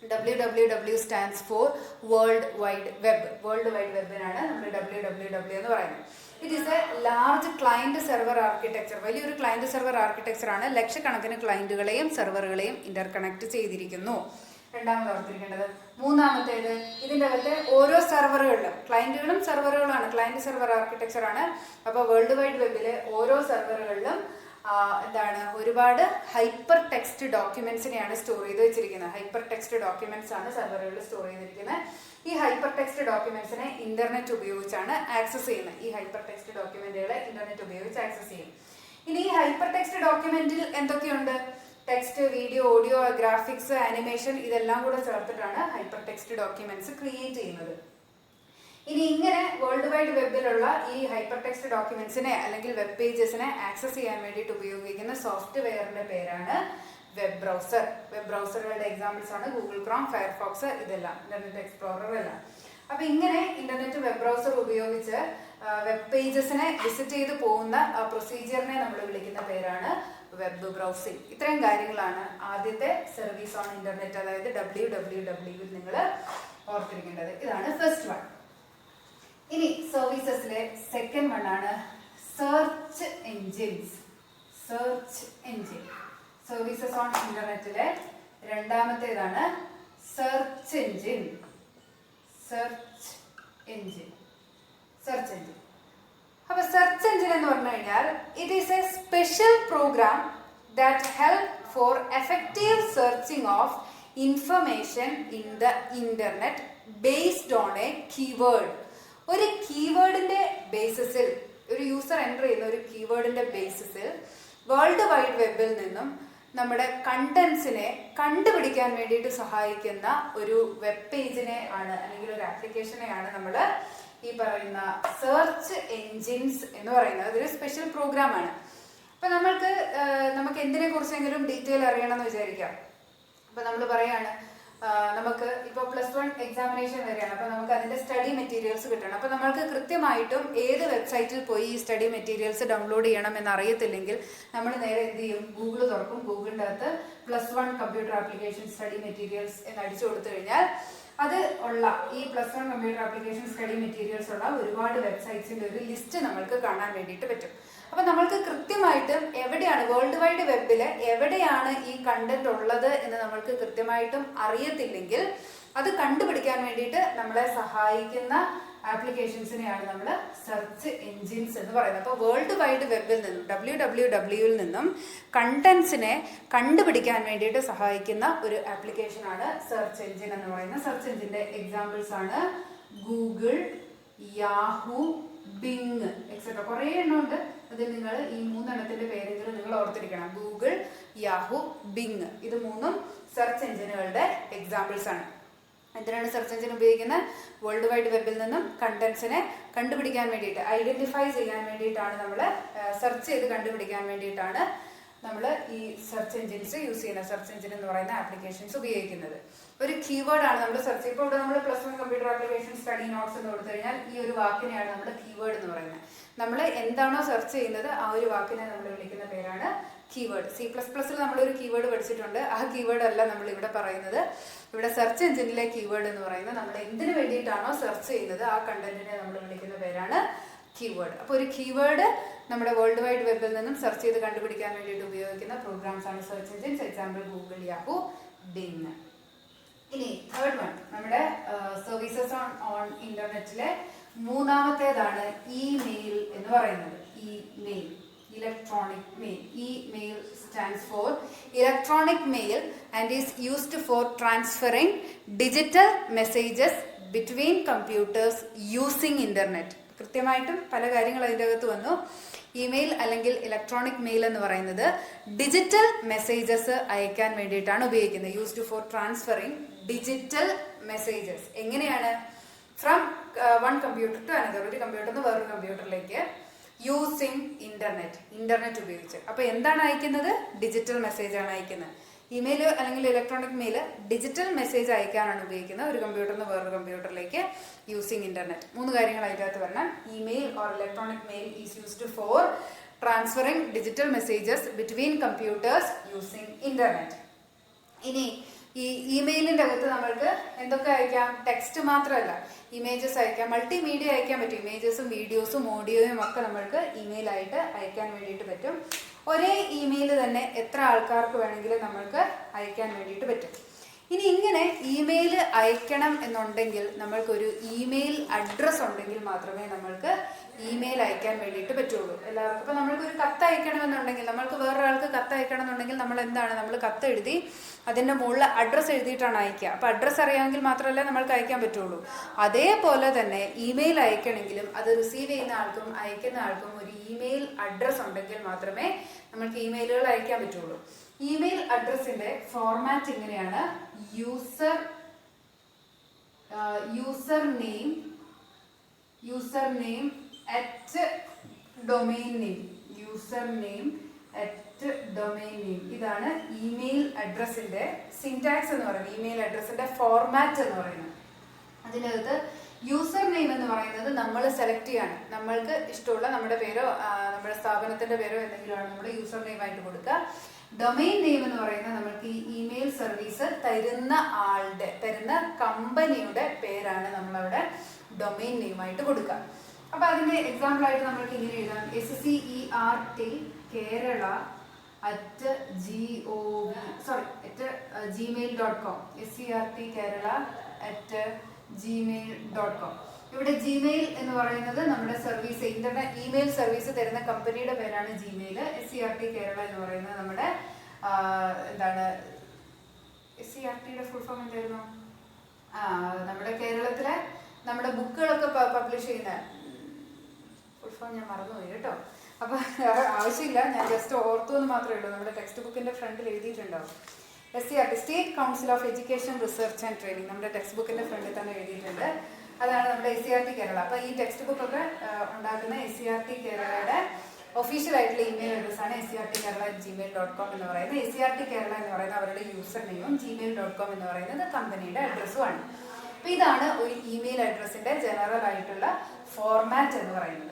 WWW stands for world wide web. World wide വെബിനാണ് നമ്മൾ WWW എന്ന് പറയുന്നത്. It is a large client server architecture. വലിയൊരു ക്ലയന്റ് സെർവർ ആർക്കിടെക്ചർ ആണ്. ലക്ഷക്കണക്കിന് ക്ലയന്റുകളെയും സെർവറുകളെയും ഇന്റർകണക്ട് ചെയ്തിരിക്കുന്നു. രണ്ടാമത് ഓർത്തിരിക്കേണ്ടത്. മൂന്നാമത്തേത്, ഇതിൻ്റെ അകത്ത് ഓരോ സെർവറുകളിലും ക്ലയന്റുകളും സെർവറുകളാണ്. ക്ലയന്റ് സെർവർ ആർക്കിടെക്ചർ ആണ്. അപ്പോൾ വേൾഡ് വൈഡ് വെബിലെ ഓരോ സെർവറുകളിലും എന്താണ് ഒരുപാട് ഹൈപ്പർ ടെക്സ്റ്റ് ഡോക്യുമെന്റ്സിനെയാണ് സ്റ്റോർ ചെയ്ത് വെച്ചിരിക്കുന്നത്. ഹൈപ്പർ ടെക്സ്റ്റ് ഡോക്യുമെന്റ്സ് ആണ് സെർവറുകളിൽ സ്റ്റോർ ചെയ്തിരിക്കുന്നത്. ഈ ഹൈപ്പർ ടെക്സ്റ്റ് ഡോക്യുമെന്റ്സിനെ ഇന്റർനെറ്റ് ഉപയോഗിച്ചാണ് ആക്സസ് ചെയ്യുന്നത്. ഈ ഹൈപ്പർ ടെക്സ്റ്റ് ഡോക്യുമെന്റുകളെ ഇന്റർനെറ്റ് ഉപയോഗിച്ച് ആക്സസ് ചെയ്യും. ഇനി ഈ ഹൈപ്പർ ടെക്സ്റ്റ് ഡോക്യുമെന്റിൽ എന്തൊക്കെയുണ്ട്? Text, video, audio, graphics, animation ഇതെല്ലാം കൂടെ ചേർത്തിട്ടാണ് ഹൈപ്പർ ടെക്സ്റ്റ് ഡോക്യുമെന്റ്സ് ക്രിയേറ്റ് ചെയ്യുന്നത്. ഇനി ഇങ്ങനെ വേൾഡ് വൈഡ് വെബിലുള്ള ഈ ഹൈപ്പർ ടെക്സ്റ്റ് ഡോക്യുമെന്റ്സിനെ അല്ലെങ്കിൽ വെബ് പേജസിനെ ആക്സസ് ചെയ്യാൻ വേണ്ടിയിട്ട് ഉപയോഗിക്കുന്ന സോഫ്റ്റ്വെയറിന്റെ പേരാണ് വെബ് ബ്രൗസർ. വെബ് ബ്രൗസറുകളുടെ എക്സാമ്പിൾസ് ആണ് ഗൂഗിൾ ക്രോം, ഫയർഫോക്സ്, ഇതെല്ലാം ഇന്റർനെറ്റ് എക്സ്പ്ലോറർ എല്ലാം. അപ്പൊ ഇങ്ങനെ ഇന്റർനെറ്റ് വെബ് ബ്രൗസർ ഉപയോഗിച്ച് വെബ് പേജസിനെ വിസിറ്റ് ചെയ്ത് പോകുന്ന പ്രൊസീജിയറിനെ നമ്മൾ വിളിക്കുന്ന പേരാണ് വെബ് ബ്രൗസിംഗ്. ഇത്രയും കാര്യങ്ങളാണ് ആദ്യത്തെ സർവീസ് ഓൺ ഇന്റർനെറ്റ് അതായത് WWW നിങ്ങൾ ഓർത്തിരിക്കേണ്ടത്. ഇതാണ് ഫസ്റ്റ് വൺ. ഇനി സർവീസസിലെ സെക്കൻഡ് വൺ ആണ് search engines. Search engine. Services on ഇന്റർനെറ്റിലെ രണ്ടാമത്തേതാണ് search engine. Search engine. Search engine. അപ്പൊ സെർച്ച് എൻജിൻ എന്ന് പറഞ്ഞു കഴിഞ്ഞാൽ it is a special program that help for effective searching of information in the internet based on a keyword. ഒരു കീവേഡിന്റെ ബേസിസിൽ ഒരു user enter ചെയ്യുന്ന ഒരു കീവേഡിന്റെ ബേസിസിൽ വേൾഡ് വൈഡ് വെബിൽ നിന്നും നമ്മുടെ കണ്ടന്റ്സിനെ കണ്ടുപിടിക്കാൻ വേണ്ടിയിട്ട് സഹായിക്കുന്ന ഒരു വെബ് പേജിനെ ആണ് അല്ലെങ്കിൽ ഒരു ആപ്ലിക്കേഷനെയാണ് നമ്മൾ ഈ പറയുന്ന സെർച്ച് എൻജിൻസ് എന്ന് പറയുന്നത്. അതൊരു സ്പെഷ്യൽ പ്രോഗ്രാം ആണ്. അപ്പൊ നമുക്ക് എന്തിനെ കുറിച്ചെങ്കിലും ഡീറ്റെയിൽ അറിയണമെന്ന് വിചാരിക്കാം. അപ്പൊ നമ്മൾ പറയാണ് നമുക്ക് ഇപ്പോൾ +1 എക്സാമിനേഷൻ വരെയാണ്. അപ്പോൾ നമുക്ക് അതിൻ്റെ സ്റ്റഡി മെറ്റീരിയൽസ് കിട്ടണം. അപ്പോൾ നമ്മൾക്ക് കൃത്യമായിട്ടും ഏത് വെബ്സൈറ്റിൽ പോയി ഈ സ്റ്റഡി മെറ്റീരിയൽസ് ഡൗൺലോഡ് ചെയ്യണം എന്നറിയത്തില്ലെങ്കിൽ നമ്മൾ നേരെ എന്ത് ചെയ്യും? ഗൂഗിൾ തുറക്കും. ഗൂഗിളിൻ്റെ അകത്ത് +1 കമ്പ്യൂട്ടർ ആപ്ലിക്കേഷൻ സ്റ്റഡി മെറ്റീരിയൽസ് എന്ന് അടിച്ചു കൊടുത്തു കഴിഞ്ഞാൽ അത് ഉള്ള ഈ +1 കമ്പ്യൂട്ടർ ആപ്ലിക്കേഷൻ സ്റ്റഡി മെറ്റീരിയൽസ് ഉള്ള ഒരുപാട് വെബ്സൈറ്റ്സിൻ്റെ ഒരു ലിസ്റ്റ് നമ്മൾക്ക് കാണാൻ വേണ്ടിയിട്ട് പറ്റും. അപ്പം നമ്മൾക്ക് കൃത്യമായിട്ടും എവിടെയാണ് വേൾഡ് വൈഡ് വെബിൽ എവിടെയാണ് ഈ കണ്ടന്റ് ഉള്ളത് എന്ന് നമ്മൾക്ക് കൃത്യമായിട്ടും അറിയത്തില്ലെങ്കിൽ അത് കണ്ടുപിടിക്കാൻ വേണ്ടിയിട്ട് നമ്മളെ സഹായിക്കുന്ന ആപ്ലിക്കേഷൻസിനെയാണ് നമ്മൾ സെർച്ച് എൻജിൻസ് എന്ന് പറയുന്നത്. അപ്പോൾ വേൾഡ് വൈഡ് വെബിൽ നിന്നും WWWയിൽ നിന്നും കണ്ടന്റ്സിനെ കണ്ടുപിടിക്കാൻ വേണ്ടിയിട്ട് സഹായിക്കുന്ന ഒരു ആപ്ലിക്കേഷനാണ് സെർച്ച് എൻജിൻ എന്ന് പറയുന്നത്. സെർച്ച് എൻജിൻ്റെ എക്സാമ്പിൾസ് ആണ് ഗൂഗിൾ, യാഹൂ, ബിങ് എക്സെട്ര. കുറേ എണ്ണം ഉണ്ട്. അതിൽ നിങ്ങൾ ഈ 3 എണ്ണത്തിൻ്റെ പേരെങ്കിലും നിങ്ങൾ ഓർത്തിരിക്കണം. Google, Yahoo, Bing. ഇത് മൂന്നും സെർച്ച് എഞ്ചിനുകളുടെ എക്സാമ്പിൾസ് ആണ്. എന്തിനാണ് സെർച്ച് എഞ്ചിൻ ഉപയോഗിക്കുന്നത്? വേൾഡ് വൈഡ് വെബിൽ നിന്നും കണ്ടന്റ്സിനെ കണ്ടുപിടിക്കാൻ വേണ്ടിയിട്ട്, ഐഡന്റിഫൈ ചെയ്യാൻ വേണ്ടിയിട്ടാണ്, നമ്മൾ സെർച്ച് ചെയ്ത് കണ്ടുപിടിക്കാൻ വേണ്ടിയിട്ടാണ് നമ്മൾ ഈ സെർച്ച് എഞ്ചിൻസ് യൂസ് ചെയ്യുന്നത്. സെർച്ച് എഞ്ചിൻ എന്ന് പറയുന്ന ആപ്ലിക്കേഷൻസ് ഉപയോഗിക്കുന്നത്. ഒരു കീവേഡ് ആണ് നമ്മൾ സെർച്ച്. ഇപ്പോൾ ഇവിടെ നമ്മൾ +1 കമ്പ്യൂട്ടർ ആപ്ലിക്കേഷൻ സ്റ്റഡി നോട്ട്സ് എന്ന് കൊടുത്തു കഴിഞ്ഞാൽ ഈ ഒരു വാക്കിനെയാണ് നമ്മൾ കീവേഡ് എന്ന് പറയുന്നത്. നമ്മൾ എന്താണോ സെർച്ച് ചെയ്യുന്നത് ആ ഒരു വാക്കിനെ നമ്മൾ വിളിക്കുന്ന പേരാണ് കീവേഡ്. C++ൽ നമ്മളൊരു കീവേഡ് പഠിച്ചിട്ടുണ്ട്. ആ കീവേഡ് അല്ല നമ്മൾ ഇവിടെ പറയുന്നത്. ഇവിടെ സെർച്ച് എഞ്ചിനിലെ കീവേഡ് എന്ന് പറയുന്നത് നമ്മൾ എന്തിനു വേണ്ടിയിട്ടാണോ സെർച്ച് ചെയ്യുന്നത് ആ കണ്ടന്റിനെ നമ്മൾ വിളിക്കുന്ന പേരാണ് കീവേഡ്. അപ്പോൾ ഒരു കീവേഡ് നമ്മുടെ വേൾഡ് വൈഡ് വെബിൽ നിന്നും സെർച്ച് ചെയ്ത് കണ്ടുപിടിക്കാൻ വേണ്ടിയിട്ട് ഉപയോഗിക്കുന്ന പ്രോഗ്രാംസ് ആണ് search engines. Example Google, Yahoo, Bing. ഇനി തേർഡ് വൺ, നമ്മുടെ സർവീസസ് ഓൺ ഇന്റർനെറ്റിലെ മൂന്നാമത്തേതാണ് ഇമെയിൽ എന്ന് പറയുന്നത്. Email, electronic mail. Email stands for electronic mail and is used for transferring digital messages between computers using internet. കൃത്യമായിട്ടും പല കാര്യങ്ങൾ അതിൻ്റെ അകത്ത് വന്നു. ഇമെയിൽ അല്ലെങ്കിൽ ഇലക്ട്രോണിക് മെയിൽ എന്ന് പറയുന്നത് ഡിജിറ്റൽ മെസ്സേജസ് അയക്കാൻ വേണ്ടിയിട്ടാണ് ഉപയോഗിക്കുന്നത്. Used for transferring digital messages. എങ്ങനെയാണ്? From one computer to another, ഒരു കമ്പ്യൂട്ടറിൽ നിന്ന് വേറൊരു കമ്പ്യൂട്ടറിലേക്ക്, യൂസിങ് ഇന്റർനെറ്റ് ഉപയോഗിച്ച്. അപ്പോൾ എന്താണ് അയക്കുന്നത്? ഡിജിറ്റൽ മെസ്സേജ് ആണ് അയക്കുന്നത്. ഇമെയിൽ അല്ലെങ്കിൽ ഇലക്ട്രോണിക് മെയിൽ ഡിജിറ്റൽ മെസ്സേജ് അയക്കാനാണ് ഉപയോഗിക്കുന്നത്, ഒരു കമ്പ്യൂട്ടറിൽ നിന്ന് വേറൊരു കമ്പ്യൂട്ടറിലേക്ക്, യൂസിങ് ഇന്റർനെറ്റ്. മൂന്ന് കാര്യങ്ങൾ അതിനകത്ത് വരണം. Email or electronic mail is used for transferring digital messages between computers using internet. ഇനി ഈ ഇമെയിലിൻ്റെ അകത്ത് നമ്മൾക്ക് എന്തൊക്കെ അയക്കാം? ടെക്സ്റ്റ് മാത്രമല്ല, ഇമേജസ് അയക്കാം, മൾട്ടിമീഡിയ അയക്കാൻ പറ്റും. ഇമേജസും വീഡിയോസും ഓഡിയോയും ഒക്കെ നമ്മൾക്ക് ഇമെയിലായിട്ട് അയക്കാൻ വേണ്ടിയിട്ട് പറ്റും. ഒരേ ഇമെയിൽ തന്നെ എത്ര ആൾക്കാർക്ക് വേണമെങ്കിലും നമ്മൾക്ക് അയക്കാൻ വേണ്ടിയിട്ട് പറ്റും. ഇനി ഇങ്ങനെ ഇമെയിൽ അയക്കണം എന്നുണ്ടെങ്കിൽ നമ്മൾക്കൊരു ഇമെയിൽ അഡ്രസ്സ് ഉണ്ടെങ്കിൽ മാത്രമേ നമ്മൾക്ക് ഇമെയിൽ അയക്കാൻ വേണ്ടിയിട്ട് പറ്റുള്ളൂ എല്ലാവർക്കും. ഇപ്പം നമ്മൾക്കൊരു കത്ത് അയക്കണമെന്നുണ്ടെങ്കിൽ, നമ്മൾക്ക് വേറൊരാൾക്ക് കത്ത് അയക്കണം എന്നുണ്ടെങ്കിൽ നമ്മൾ എന്താണ്, നമ്മൾ കത്ത് എഴുതി അതിൻ്റെ മുകളിൽ അഡ്രസ്സ് എഴുതിയിട്ടാണ് അയക്കുക. അപ്പോൾ അഡ്രസ്സ് അറിയാമെങ്കിൽ മാത്രമല്ല നമ്മൾക്ക് അയക്കാൻ പറ്റുള്ളൂ. അതേപോലെ തന്നെ ഇമെയിൽ അയക്കണമെങ്കിലും അത് റിസീവ് ചെയ്യുന്ന ആൾക്കും അയക്കുന്ന ആൾക്കും ഒരു ഇമെയിൽ അഡ്രസ്സ് ഉണ്ടെങ്കിൽ മാത്രമേ നമ്മൾക്ക് ഇമെയിലുകൾ അയക്കാൻ പറ്റുള്ളൂ. ഇമെയിൽ അഡ്രസ്സിന്റെ ഫോർമാറ്റ് ഇങ്ങനെയാണ്: user name at domain name. ഇതാണ് ഇമെയിൽ അഡ്രസ്സിന്റെ സിന്റാക്സ് എന്ന് പറയുന്നത്, ഇമെയിൽ അഡ്രസ്സിന്റെ ഫോർമാറ്റ് എന്ന് പറയുന്നത്. അതിനകത്ത് യൂസർ നെയിം എന്ന് പറയുന്നത് നമ്മൾ സെലക്ട് ചെയ്യാണ്. നമ്മൾക്ക് ഇഷ്ടമുള്ള നമ്മുടെ പേരോ നമ്മുടെ സ്ഥാപനത്തിന്റെ പേരോ എന്തെങ്കിലുമാണ് നമ്മൾ യൂസർ നെയിം ആയിട്ട് കൊടുക്കുക. ഡൊമെയിൻ നെയിം എന്ന് പറയുന്നത് നമ്മൾക്ക് ഈ ഇമെയിൽ സർവീസ് തരുന്ന കമ്പനിയുടെ പേരാണ് നമ്മളവിടെ ഡൊമെയിൻ നെയിമായിട്ട് കൊടുക്കുക. അപ്പൊ അതിന്റെ എക്സാമ്പിൾ ആയിട്ട് നമ്മൾക്ക് ഇങ്ങനെ എഴുതാം: SCERT Kerala@gmail.com. SCERT Kerala@gmail.com. ഇവിടെ ജിമെയിൽ എന്ന് പറയുന്നത് നമ്മുടെ സർവീസ്, ഇന്റർനെറ്റ് ഇമെയിൽ സർവീസ് തരുന്ന കമ്പനിയുടെ പേരാണ് ജിമെയിൽ. SCERT കേരള എന്ന് പറയുന്നത് നമ്മുടെ എന്താണ്, SCERTയുടെ ഫുൾ ഫോം എന്തായിരുന്നു? നമ്മുടെ കേരളത്തിലെ നമ്മുടെ ബുക്കുകളൊക്കെ പബ്ലിഷ് ചെയ്യുന്ന ഫുൾ ഫോം ഞാൻ മറന്നുപോയി കേട്ടോ. അപ്പൊ ആവശ്യമില്ല, ഞാൻ ജസ്റ്റ് ഓർത്തു എന്ന് മാത്രമേ ഉള്ളൂ. നമ്മുടെ ടെക്സ്റ്റ് ബുക്കിന്റെ ഫ്രണ്ടിൽ എഴുതിയിട്ടുണ്ടാവും. SCERT, state council of education research and training, നമ്മുടെ ടെക്സ്റ്റ് ബുക്കിന്റെ ഫ്രണ്ടിൽ തന്നെ എഴുതിയിട്ടുണ്ട്. അതാണ് നമ്മുടെ SCERT കേരള. അപ്പൊ ഈ ടെക്സ്റ്റ് ബുക്കൊക്കെ ഉണ്ടാക്കുന്ന SCERT കേരളയുടെ ഒഫീഷ്യൽ ആയിട്ടുള്ള ഇമെയിൽ അഡ്രസ് ആണ് SCERTKerala@gmail.com എന്ന് പറയുന്നത്. SCERT കേരള എന്ന് പറയുന്നത് അവരുടെ യൂസർ നെയിമും gmail.com എന്ന് പറയുന്നത് കമ്പനിയുടെ അഡ്രസ്സും ആണ്. അപ്പൊ ഇതാണ് ഒരു ഇമെയിൽ അഡ്രസ്സിന്റെ ജനറൽ ആയിട്ടുള്ള ഫോർമാറ്റ് എന്ന് പറയുന്നത്.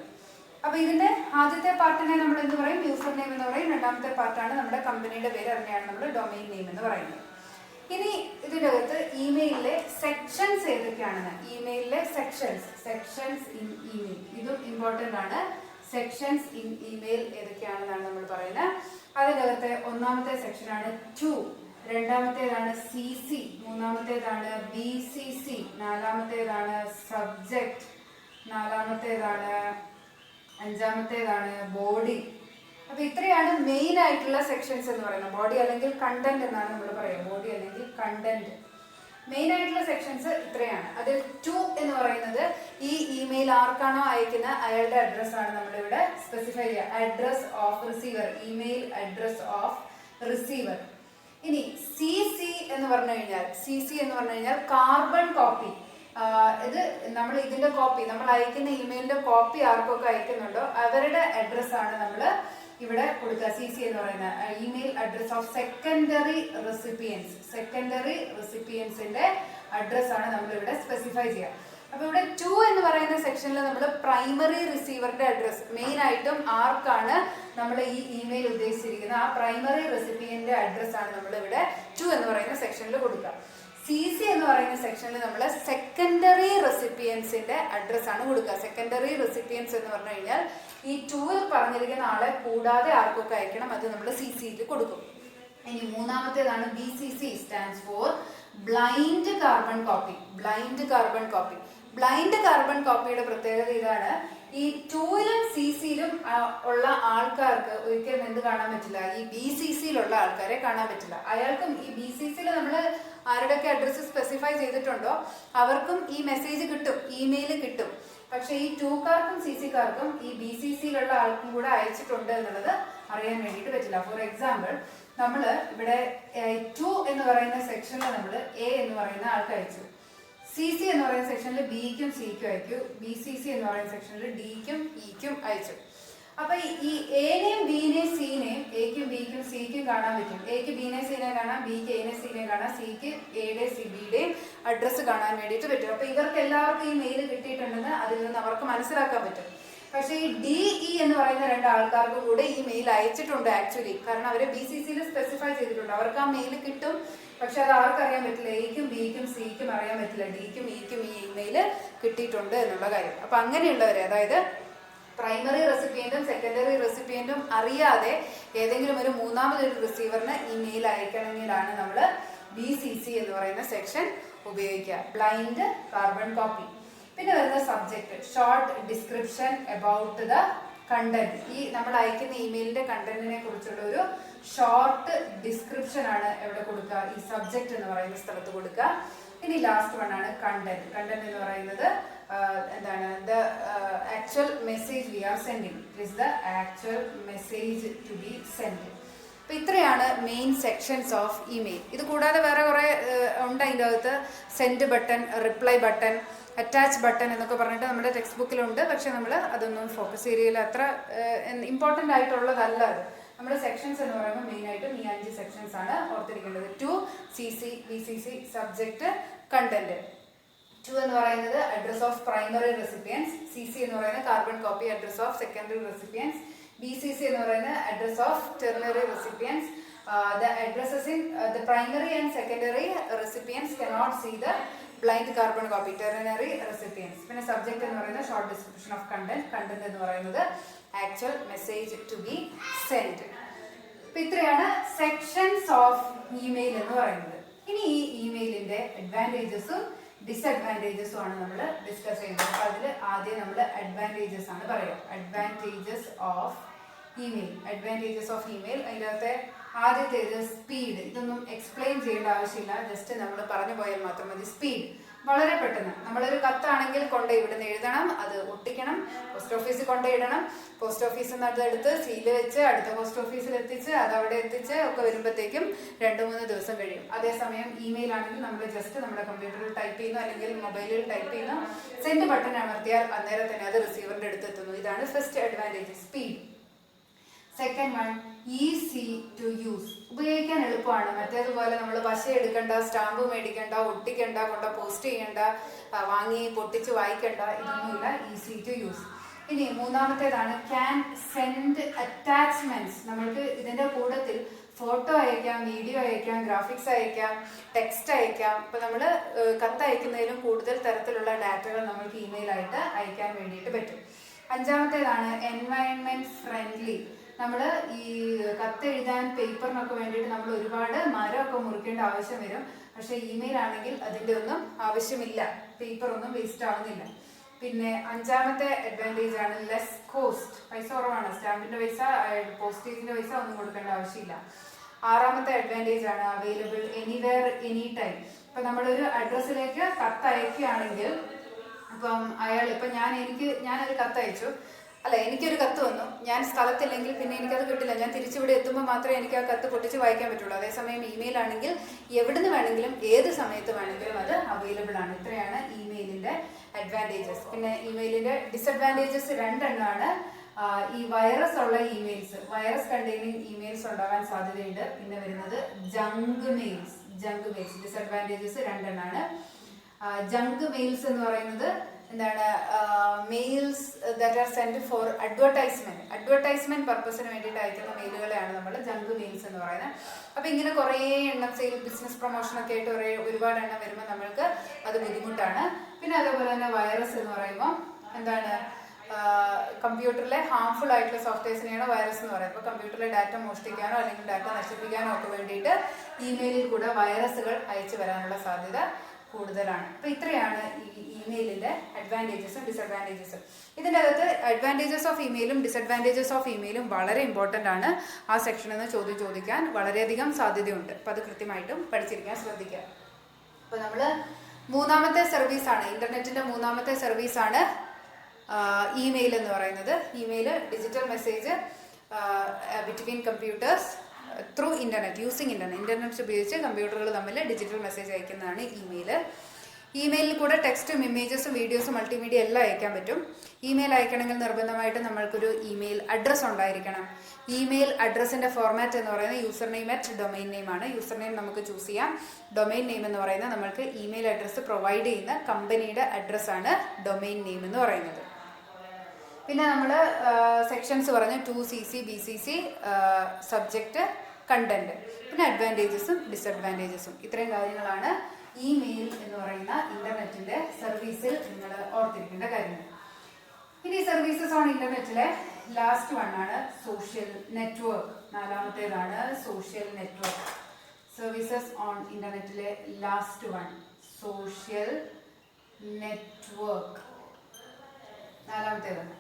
അപ്പൊ ഇതിന്റെ ആദ്യത്തെ പാർട്ടിനെ നമ്മൾ എന്ത് പറയും? യൂസർ നെയിം എന്ന് പറയും. രണ്ടാമത്തെ പാർട്ടാണ് നമ്മുടെ കമ്പനിയുടെ പേര്, അതിനെയാണ് നമ്മൾ ഡൊമെയിൻ നെയിം എന്ന് പറയുന്നത്. ഇനി ഇതിൻ്റെ അകത്ത് ഇമെയിലിലെ സെക്ഷൻസ് ഏതൊക്കെയാണെന്ന്, ഇമെയിലിലെ സെക്ഷൻസ് ഇൻ ഇമെയിൽ, ഇതും ഇമ്പോർട്ടൻ്റ് ആണ്. സെക്ഷൻസ് ഇൻ ഇമെയിൽ ഏതൊക്കെയാണെന്നാണ് നമ്മൾ പറയുന്നത്. അതിനകത്ത് ഒന്നാമത്തെ സെക്ഷനാണ് ടു, രണ്ടാമത്തേതാണ് CC, മൂന്നാമത്തേതാണ് BCC, നാലാമത്തേതാണ് സബ്ജക്റ്റ്, അഞ്ചാമത്തേതാണ് ബോഡി. അപ്പൊ ഇത്രയാണ് മെയിൻ ആയിട്ടുള്ള സെക്ഷൻസ് എന്ന് പറയുന്നത്. ബോഡി അല്ലെങ്കിൽ കണ്ടന്റ് എന്നാണ് നമ്മൾ പറയുക. ബോഡി അല്ലെങ്കിൽ കണ്ടന്റ്, മെയിൻ ആയിട്ടുള്ള സെക്ഷൻസ് ഇത്രയാണ്. അതിൽ ടു എന്ന് പറയുന്നത് ഈ ഇമെയിൽ ആർക്കാണോ അയക്കുന്ന അയാളുടെ അഡ്രസ് ആണ് നമ്മളിവിടെ സ്പെസിഫൈ ചെയ്യുക. Address of receiver, email address of receiver. ഇനി സി സി എന്ന് പറഞ്ഞു കഴിഞ്ഞാൽ കാർബൺ കോപ്പി. ഇത് നമ്മൾ ഇതിന്റെ കോപ്പി, നമ്മൾ അയക്കുന്ന ഇമെയിലിന്റെ കോപ്പി ആർക്കൊക്കെ അയക്കുന്നുണ്ടോ അവരുടെ അഡ്രസ്സാണ് നമ്മൾ ഇവിടെ കൊടുക്കുക. സി സി എന്ന് പറയുന്ന ഇമെയിൽ അഡ്രസ് ഓഫ് സെക്കൻഡറി റെസിപ്പിയൻസിന്റെ അഡ്രസ്സാണ് നമ്മൾ ഇവിടെ സ്പെസിഫൈ ചെയ്യുക. അപ്പൊ ഇവിടെ 2 എന്ന് പറയുന്ന സെക്ഷനിൽ നമ്മൾ പ്രൈമറി റിസീവറിന്റെ അഡ്രസ്, മെയിൻ ആയിട്ടും ആർക്കാണ് നമ്മൾ ഈ ഇമെയിൽ ഉദ്ദേശിച്ചിരിക്കുന്നത് ആ പ്രൈമറി റെസിപ്പിയന്റെ അഡ്രസ് ആണ് നമ്മൾ ഇവിടെ 2 എന്ന് പറയുന്ന സെക്ഷനിൽ കൊടുക്കുക. സി സി എന്ന് പറയുന്ന സെക്ഷനിൽ നമ്മൾ സെക്കൻഡറി റെസിപ്പിയൻസിന്റെ അഡ്രസ് ആണ് കൊടുക്കുക. സെക്കൻഡറി റെസിപ്പിയൻസ് എന്ന് പറഞ്ഞു കഴിഞ്ഞാൽ ഈ 2ൽ പറഞ്ഞിരിക്കുന്ന ആളെ കൂടാതെ ആർക്കൊക്കെ അയക്കണം, അത് നമ്മൾ സി സിയിൽ കൊടുക്കും. ഇനി മൂന്നാമത്തേതാണ് BCC, stands for blind carbon copy. Blind carbon കോപ്പിയുടെ പ്രത്യേകത ഇതാണ്, ഈ 2ലും സി സിയിലും ഉള്ള ആൾക്കാർക്ക് ഒരിക്കലും എന്ത് കാണാൻ പറ്റില്ല, ഈ BCCയിലുള്ള ആൾക്കാരെ കാണാൻ പറ്റില്ല. അയാൾക്കും ഈ BCCയിൽ നമ്മൾ ആരുടെയൊക്കെ അഡ്രസ്സ് സ്പെസിഫൈ ചെയ്തിട്ടുണ്ടോ അവർക്കും ഈ മെസ്സേജ് കിട്ടും, ഇമെയിൽ കിട്ടും. പക്ഷെ ഈ 2കാർക്കും സി സിക്കാർക്കും ഈ BCCയിലുള്ള ആൾക്കും കൂടെ അയച്ചിട്ടുണ്ട് എന്നുള്ളത് അറിയാൻ വേണ്ടിയിട്ട് പറ്റില്ല. ഫോർ എക്സാമ്പിൾ, നമ്മൾ ഇവിടെ 2 എന്ന് പറയുന്ന സെക്ഷനിൽ നമ്മൾ എ എന്ന് പറയുന്ന ആൾക്ക് അയച്ചു, സി സി എന്ന് പറയുന്ന സെക്ഷനിൽ ബിക്കും സിക്കും അയച്ചു, BCC എന്ന് പറയുന്ന സെക്ഷനിൽ ഡിക്കും ഇക്കും അയച്ചു. അപ്പൊ ഈ എനെയും ബിനെയും സിനെയും എക്കും ബിക്കും സിക്കും കാണാൻ പറ്റും. എക്ക് ബിനെ സിനെ കാണാം, ബിക്ക് എനെ സിനെ കാണാം, സിക്ക് എയുടെയും ബിയുടെയും അഡ്രസ്സ് കാണാൻ വേണ്ടിയിട്ട് പറ്റും. അപ്പൊ ഇവർക്ക് എല്ലാവർക്കും ഈ മെയിൽ കിട്ടിയിട്ടുണ്ടെന്ന് അതിൽ നിന്ന് അവർക്ക് മനസ്സിലാക്കാൻ പറ്റും. പക്ഷെ ഈ DE എന്ന് പറയുന്ന 2 ആൾക്കാർക്ക് കൂടെ ഈ മെയിൽ അയച്ചിട്ടുണ്ട് ആക്ച്വലി, കാരണം അവരെ BCCയിൽ സ്പെസിഫൈ ചെയ്തിട്ടുണ്ട്. അവർക്ക് ആ മെയിൽ കിട്ടും, പക്ഷെ അത് ആർക്കും അറിയാൻ പറ്റില്ല, എക്കും ബിക്കും സിക്കും അറിയാൻ പറ്റില്ല, ഡിക്കും ഇക്കും ഈ ഇമെയിൽ കിട്ടിയിട്ടുണ്ട് എന്നുള്ള കാര്യം. അപ്പൊ അങ്ങനെയുള്ളവരെ, അതായത് പ്രൈമറി റെസിപ്പിയന്റും സെക്കൻഡറി റെസിപ്പിയന്റും അറിയാതെ ഏതെങ്കിലും ഒരു മൂന്നാമതൊരു റിസീവറിന് ഈ മെയിൽ അയക്കണമെങ്കിലാണ് നമ്മൾ BCC എന്ന് പറയുന്ന സെക്ഷൻ ഉപയോഗിക്കുക. Blind carbon copy. പിന്നെ വരുന്ന subject, short description about the content. ഈ നമ്മൾ അയക്കുന്ന ഇമെയിലിന്റെ കണ്ടന്റിനെ കുറിച്ചുള്ള ഒരു ഷോർട്ട് ഡിസ്ക്രിപ്ഷൻ ആണ് എവിടെ കൊടുക്കുക, ഈ സബ്ജക്ട് എന്ന് പറയുന്ന സ്ഥലത്ത് കൊടുക്കുക. ഇനി ലാസ്റ്റ് വൺ ആണ് കണ്ടന്റ്. കണ്ടന്റ് എന്ന് പറയുന്നത് എന്താണ്, the actual message we are sending. It is the actual message to be send. അപ്പൊ ഇത്രയാണ് മെയിൻ സെക്ഷൻസ് ഓഫ് ഇമെയിൽ. ഇത് കൂടാതെ വേറെ കുറെ ഉണ്ട് അതിൻ്റെ അകത്ത്. Send button, reply button, attach button എന്നൊക്കെ പറഞ്ഞിട്ട് നമ്മുടെ ടെക്സ്റ്റ് ബുക്കിലുണ്ട്. പക്ഷെ നമ്മൾ അതൊന്നും ഫോക്കസ് ഏരിയയിൽ അത്ര ഇമ്പോർട്ടൻ്റ് ആയിട്ടുള്ളതല്ല. അത് നമ്മുടെ സെക്ഷൻസ് എന്ന് പറയുമ്പോൾ മെയിൻ ആയിട്ടും ഈ 5 സെക്ഷൻസ് ആണ് ഓർത്തിരിക്കേണ്ടത്. 2 CC, BCC, സബ്ജക്ട്, കണ്ടന്റ്. 2 എന്ന് പറയുന്നത് address of primary recipients, CC എന്ന് പറയുന്നത് carbon copy address of secondary recipients, BCC എന്ന് പറയുന്നത് address of ternary recipients. The addresses in the primary and secondary recipients cannot see the blind carbon copy, ternary recipients. പിന്നെ subject എന്ന് പറയുന്നത് short description of content, content എന്ന് പറയുന്നത് actual message to be send. അപ്പൊ ഇത്രയാണ് sections of email എന്ന് പറയുന്നത്. ഇനി ഈ ഇമെയിലിന്റെ അഡ്വാൻറ്റേജസും ഡിസഡ്വാൻറ്റേജസും ആണ് നമ്മൾ ഡിസ്കസ് ചെയ്യുന്നത്. അപ്പൊ അതിൽ ആദ്യം നമ്മൾ അഡ്വാൻറ്റേജസ് ആണ് പറയുക. Advantages of email. അതിൻ്റെ അകത്തെ ആദ്യത്തേത് സ്പീഡ്. ഇതൊന്നും എക്സ്പ്ലെയിൻ ചെയ്യേണ്ട ആവശ്യമില്ല, ജസ്റ്റ് നമ്മൾ പറഞ്ഞു പോയാൽ മാത്രം മതി. സ്പീഡ്, വളരെ പെട്ടെന്ന്. നമ്മളൊരു കത്താണെങ്കിൽ കൊണ്ട് ഇവിടുന്ന് എഴുതണം, അത് ഒട്ടിക്കണം, പോസ്റ്റ് ഓഫീസിൽ കൊണ്ടിടണം, പോസ്റ്റ് ഓഫീസിൽ നിന്ന് അതെടുത്ത് സീല് വെച്ച് അടുത്ത പോസ്റ്റ് ഓഫീസിൽ എത്തിച്ച് അത് അവിടെ എത്തിച്ച് ഒക്കെ വരുമ്പോഴത്തേക്കും 2-3 ദിവസം കഴിയും. അതേസമയം ഇമെയിൽ ആണെങ്കിൽ നമ്മൾ ജസ്റ്റ് നമ്മുടെ കമ്പ്യൂട്ടറിൽ ടൈപ്പ് ചെയ്യുന്നു അല്ലെങ്കിൽ മൊബൈലിൽ ടൈപ്പ് ചെയ്യുന്നു, സെൻഡ് ബട്ടൺ അമർത്തിയാൽ അന്നേരം തന്നെ അത് റിസീവറിന്റെ അടുത്ത് എത്തുന്നു. ഇതാണ് first advantage, speed. Second one, easy to use. ഉപയോഗിക്കാൻ എളുപ്പമാണ്. മറ്റേതുപോലെ നമ്മൾ പശ എടുക്കണ്ട, സ്റ്റാമ്പ് മേടിക്കണ്ട, ഒട്ടിക്കണ്ട, കൊണ്ട് പോസ്റ്റ് ചെയ്യണ്ട, വാങ്ങി പൊട്ടിച്ച് വായിക്കണ്ട, ഇതൊന്നുമില്ല. Easy to use. ഇനി മൂന്നാമത്തേതാണ് ക്യാൻ സെൻഡ് അറ്റാച്ച്മെന്റ്സ്. നമ്മൾക്ക് ഇതിന്റെ കൂട്ടത്തിൽ ഫോട്ടോ അയക്കാം, വീഡിയോ അയക്കാം, ഗ്രാഫിക്സ് അയക്കാം, ടെക്സ്റ്റ് അയക്കാം. ഇപ്പൊ നമ്മൾ കത്ത് അയക്കുന്നതിലും കൂടുതൽ തരത്തിലുള്ള ഡാറ്റകൾ നമ്മൾക്ക് ഇമെയിൽ ആയിട്ട് അയക്കാൻ വേണ്ടിയിട്ട് പറ്റും. അഞ്ചാമത്തേതാണ് എൻവയൺമെന്റ് ഫ്രണ്ട്ലി. നമ്മൾ ഈ കത്ത് എഴുതാൻ പേപ്പറിനൊക്കെ വേണ്ടിയിട്ട് നമ്മൾ ഒരുപാട് മരമൊക്കെ മുറിക്കേണ്ട ആവശ്യം വരും. പക്ഷെ ഇമെയിൽ ആണെങ്കിൽ അതിൻ്റെ ഒന്നും ആവശ്യമില്ല, പേപ്പർ ഒന്നും വേസ്റ്റ് ആവുന്നില്ല. പിന്നെ അഞ്ചാമത്തെ അഡ്വാൻറ്റേജ് ആണ് ലെസ് കോസ്റ്റ്. പൈസ കുറവാണ്, സ്റ്റാമ്പിന്റെ പൈസ, പോസ്റ്റേജിന്റെ പൈസ ഒന്നും കൊടുക്കേണ്ട ആവശ്യമില്ല. ആറാമത്തെ അഡ്വാൻറ്റേജ് ആണ് അവൈലബിൾ എനിവെയർ എനി ടൈം. ഇപ്പൊ നമ്മളൊരു അഡ്രസ്സിലേക്ക് കത്ത് അയക്കുകയാണെങ്കിൽ, ഇപ്പം അയാൾ, ഇപ്പൊ ഞാനൊരു കത്ത് അയച്ചു, അല്ല, എനിക്കൊരു കത്ത് വന്നു, ഞാൻ സ്ഥലത്തില്ലെങ്കിൽ പിന്നെ എനിക്കത് കിട്ടില്ല. ഞാൻ തിരിച്ചിവിടെ എത്തുമ്പോൾ മാത്രമേ എനിക്ക് ആ കത്ത് പൊട്ടിച്ച് വായിക്കാൻ പറ്റുള്ളൂ. അതേസമയം ഇമെയിൽ ആണെങ്കിൽ എവിടുന്ന് വേണമെങ്കിലും ഏത് സമയത്ത് വേണമെങ്കിലും അത് അവൈലബിൾ ആണ്. ഇത്രയാണ് ഇമെയിലിൻ്റെ അഡ്വാൻറ്റേജസ്. പിന്നെ ഇമെയിലിൻ്റെ ഡിസഡ്വാൻറ്റേജസ് രണ്ടെണ്ണമാണ്. ഈ വൈറസ് ഉള്ള ഇമെയിൽസ്, വൈറസ് കണ്ടെയ്നിങ് ഇമെയിൽസ് ഉണ്ടാകാൻ സാധ്യതയുണ്ട്. പിന്നെ വരുന്നത് ജങ്ക് മെയിൽസ്. ഡിസഡ്വാൻറ്റേജസ് രണ്ടെണ്ണമാണ്. ജങ്ക് മെയിൽസ് എന്ന് പറയുന്നത് എന്താണ്? Mails that are send for advertisement പർപ്പസിന് വേണ്ടിയിട്ട് അയക്കുന്ന മെയിലുകളെയാണ് നമ്മൾ ജങ്ക് മെയിൽസ് എന്ന് പറയുന്നത്. അപ്പോൾ ഇങ്ങനെ കുറേ എണ്ണം ബിസിനസ് പ്രൊമോഷനൊക്കെ ആയിട്ട് ഒരുപാട് എണ്ണം വരുമ്പോൾ നമ്മൾക്ക് അത് ബുദ്ധിമുട്ടാണ്. പിന്നെ അതേപോലെ തന്നെ വൈറസ് എന്ന് പറയുമ്പോൾ എന്താണ്? കമ്പ്യൂട്ടറിലെ ഹാംഫുൾ ആയിട്ടുള്ള സോഫ്റ്റ്വെയർസിനെയാണ് വൈറസ് എന്ന് പറയുന്നത്. അപ്പോൾ കമ്പ്യൂട്ടറിലെ ഡാറ്റ മോഷ്ടിക്കാനോ അല്ലെങ്കിൽ ഡാറ്റ നശിപ്പിക്കാനോ ഒക്കെ വേണ്ടിയിട്ട് ഇമെയിലിൽ കൂടെ വൈറസുകൾ അയച്ചു വരാനുള്ള സാധ്യത കൂടുതലാണ്. അപ്പോൾ ഇത്രയാണ് ഈ ഇമെയിലിൻ്റെ അഡ്വാൻറ്റേജസും ഡിസഡ്വാൻറ്റേജസും. ഇതിൻ്റെ അകത്ത് അഡ്വാൻറ്റേജസ് ഓഫ് ഇമെയിലും ഡിസഡ്വാൻറ്റേജസ് ഓഫ് ഇമെയിലും വളരെ ഇമ്പോർട്ടൻ്റ് ആണ്. ആ സെക്ഷനിൽ നിന്ന് ചോദിക്കാൻ വളരെയധികം സാധ്യതയുണ്ട്. അപ്പോൾ അത് കൃത്യമായിട്ടും പഠിച്ചിരിക്കാൻ ശ്രദ്ധിക്കുക. അപ്പോൾ നമ്മൾ മൂന്നാമത്തെ സർവീസാണ്, ഇൻ്റർനെറ്റിൻ്റെ മൂന്നാമത്തെ സർവീസാണ് ഇമെയിൽ എന്ന് പറയുന്നത്. Email digital message between computers through using internet ഉപയോഗിച്ച് കമ്പ്യൂട്ടറുകൾ തമ്മിൽ ഡിജിറ്റൽ മെസ്സേജ് അയക്കുന്നതാണ് ഇമെയിൽ. ഇമെയിലിൽ കൂടെ ടെക്സ്റ്റും ഇമേജസും വീഡിയോസും മൾട്ടിമീഡിയ എല്ലാം അയക്കാൻ പറ്റും. ഇമെയിൽ അയക്കണമെങ്കിൽ നിർബന്ധമായിട്ട് നമ്മൾക്കൊരു ഇമെയിൽ അഡ്രസ്സ് ഉണ്ടായിരിക്കണം. ഇമെയിൽ അഡ്രസ്സിൻ്റെ ഫോർമാറ്റ് എന്ന് പറയുന്നത് യൂസർ നെയിം അറ്റ് ഡൊമൈൻ നെയിമാണ്. യൂസർ നെയിം നമുക്ക് ചൂസ് ചെയ്യാം. ഡൊമൈൻ നെയിം എന്ന് പറയുന്നത് നമ്മൾക്ക് ഇമെയിൽ അഡ്രസ്സ് പ്രൊവൈഡ് ചെയ്യുന്ന കമ്പനിയുടെ അഡ്രസ്സാണ് ഡൊമൈൻ നെയിം എന്ന് പറയുന്നത്. പിന്നെ നമ്മൾ സെക്ഷൻസ് പറഞ്ഞു, 2CC, BCC, സബ്ജക്റ്റ്, കണ്ടന്റ്, പിന്നെ അഡ്വാൻറ്റേജസും ഡിസഡ്വാൻറ്റേജസും. ഇത്രയും കാര്യങ്ങളാണ് ഇമെയിൽ എന്ന് പറയുന്ന ഇൻ്റർനെറ്റിൻ്റെ സർവീസിൽ നിങ്ങൾ ഓർത്തിരിക്കേണ്ട കാര്യങ്ങൾ. ഇനി സർവീസസ് ഓൺ ഇൻ്റർനെറ്റിലെ ലാസ്റ്റ് വണ്ണാണ് സോഷ്യൽ നെറ്റ്വർക്ക്. നാലാമത്തേതാണ് സോഷ്യൽ നെറ്റ്വർക്ക്. സർവീസസ് ഓൺ ഇൻ്റർനെറ്റിലെ ലാസ്റ്റ് വൺ സോഷ്യൽ നെറ്റ്വർക്ക്, നാലാമത്തേതാണ്.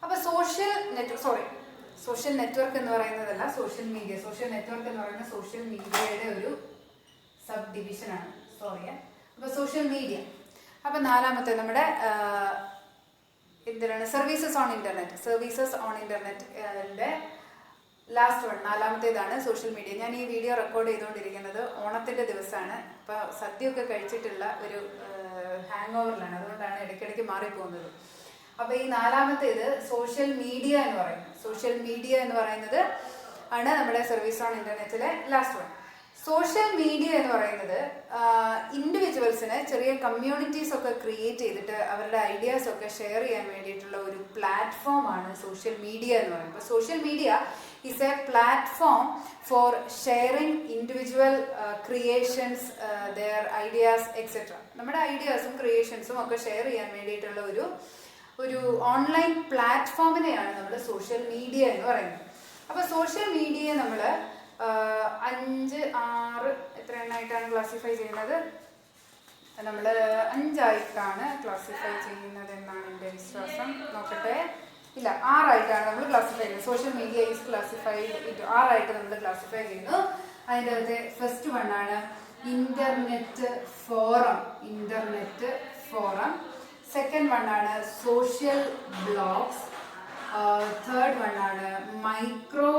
അപ്പോൾ സോഷ്യൽ നെറ്റ്വർക്ക് എന്ന് പറയുന്നതല്ല, സോഷ്യൽ നെറ്റ്വർക്ക് എന്ന് പറയുന്നത് സോഷ്യൽ മീഡിയയുടെ ഒരു സബ് ഡിവിഷനാണ്. അപ്പോൾ സോഷ്യൽ മീഡിയ. അപ്പോൾ നാലാമത്തെ നമ്മുടെ എന്തിനാണ്? സർവീസസ് ഓൺ ഇൻ്റർനെറ്റിൻ്റെ ലാസ്റ്റ് വൺ, നാലാമത്തേതാണ് സോഷ്യൽ മീഡിയ. ഞാൻ ഈ വീഡിയോ റെക്കോർഡ് ചെയ്തുകൊണ്ടിരിക്കുന്നത് ഓണത്തിൻ്റെ ദിവസമാണ്. അപ്പോൾ സദ്യയൊക്കെ കഴിച്ചിട്ടുള്ള ഒരു ഹാങ് ഓവറിലാണ്, അതുകൊണ്ടാണ് ഇടയ്ക്കിടയ്ക്ക് മാറിപ്പോകുന്നത്. അപ്പോൾ ഈ നാലാമത്തേത് സോഷ്യൽ മീഡിയ എന്ന് പറയുന്നത് ആണ് നമ്മുടെ സർവീസ് ഓൺ ഇൻ്റർനെറ്റിലെ ലാസ്റ്റ് വൺ. സോഷ്യൽ മീഡിയ എന്ന് പറയുന്നത് ഇൻഡിവിജ്വൽസിന് ചെറിയ കമ്മ്യൂണിറ്റീസ് ഒക്കെ ക്രിയേറ്റ് ചെയ്തിട്ട് അവരുടെ ഐഡിയാസ് ഒക്കെ ഷെയർ ചെയ്യാൻ വേണ്ടിയിട്ടുള്ള ഒരു പ്ലാറ്റ്ഫോമാണ് സോഷ്യൽ മീഡിയ എന്ന് പറയുന്നത്. അപ്പോൾ social media is a platform four sharing individual creations, there ideas etcetera. നമ്മുടെ ഐഡിയാസും ക്രിയേഷൻസും ഒക്കെ ഷെയർ ചെയ്യാൻ വേണ്ടിയിട്ടുള്ള ഒരു ഓൺലൈൻ പ്ലാറ്റ്ഫോമിനെയാണ് നമ്മൾ സോഷ്യൽ മീഡിയ എന്ന് പറയുന്നത്. അപ്പോൾ സോഷ്യൽ മീഡിയയെ നമ്മൾ 5, 6 എത്ര എണ്ണമായിട്ടാണ് ക്ലാസിഫൈ ചെയ്യുന്നത്? നമ്മൾ 5 ക്ലാസിഫൈ ചെയ്യുന്നത് എന്നാണ് എൻ്റെ വിശ്വാസം. നോക്കട്ടെ, ഇല്ല, 6 നമ്മൾ ക്ലാസിഫൈ ചെയ്യുന്നത്. സോഷ്യൽ മീഡിയ ഈസ് ക്ലാസിഫൈഡ് 6 നമ്മൾ ക്ലാസിഫൈ ചെയ്യുന്നു. അതിൻ്റെ അകത്തെ ഫസ്റ്റ് വണ്ണാണ് ഇൻ്റർനെറ്റ് ഫോറം. സെക്കൻഡ് വണ്ണാണ് സോഷ്യൽ ബ്ലോഗ്സ്. തേർഡ് വണ്ണാണ് മൈക്രോ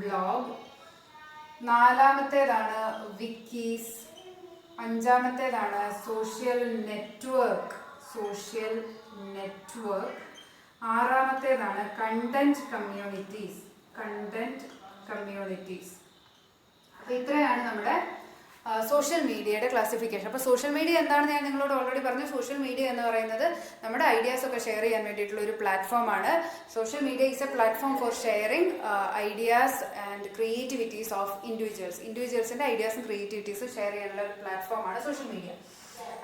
ബ്ലോഗ്. നാലാമത്തേതാണ് വിക്കീസ്. അഞ്ചാമത്തേതാണ് സോഷ്യൽ നെറ്റ്വർക്ക്. ആറാമത്തേതാണ് കണ്ടന്റ് കമ്മ്യൂണിറ്റീസ്. അപ്പോൾ ഇത്രയാണ് നമ്മുടെ സോഷ്യൽ മീഡിയയുടെ ക്ലാസിഫിക്കേഷൻ. അപ്പോൾ സോഷ്യൽ മീഡിയ എന്താണെന്ന് ഞാൻ നിങ്ങളോട് ഓൾറെഡി പറഞ്ഞു. സോഷ്യൽ മീഡിയ എന്ന് പറയുന്നത് നമ്മുടെ ഐഡിയാസ് ഒക്കെ ഷെയർ ചെയ്യാൻ വേണ്ടിയിട്ടുള്ള ഒരു പ്ലാറ്റ്ഫോമാണ്. Social media is a platform for sharing ideas and creativities of ഇൻഡിവിജ്വൽസിൻ്റെ ഐഡിയാസും ക്രിയേറ്റിവിറ്റീസും ഷെയർ ചെയ്യാനുള്ള ഒരു പ്ലാറ്റ്ഫോമാണ് സോഷ്യൽ മീഡിയ.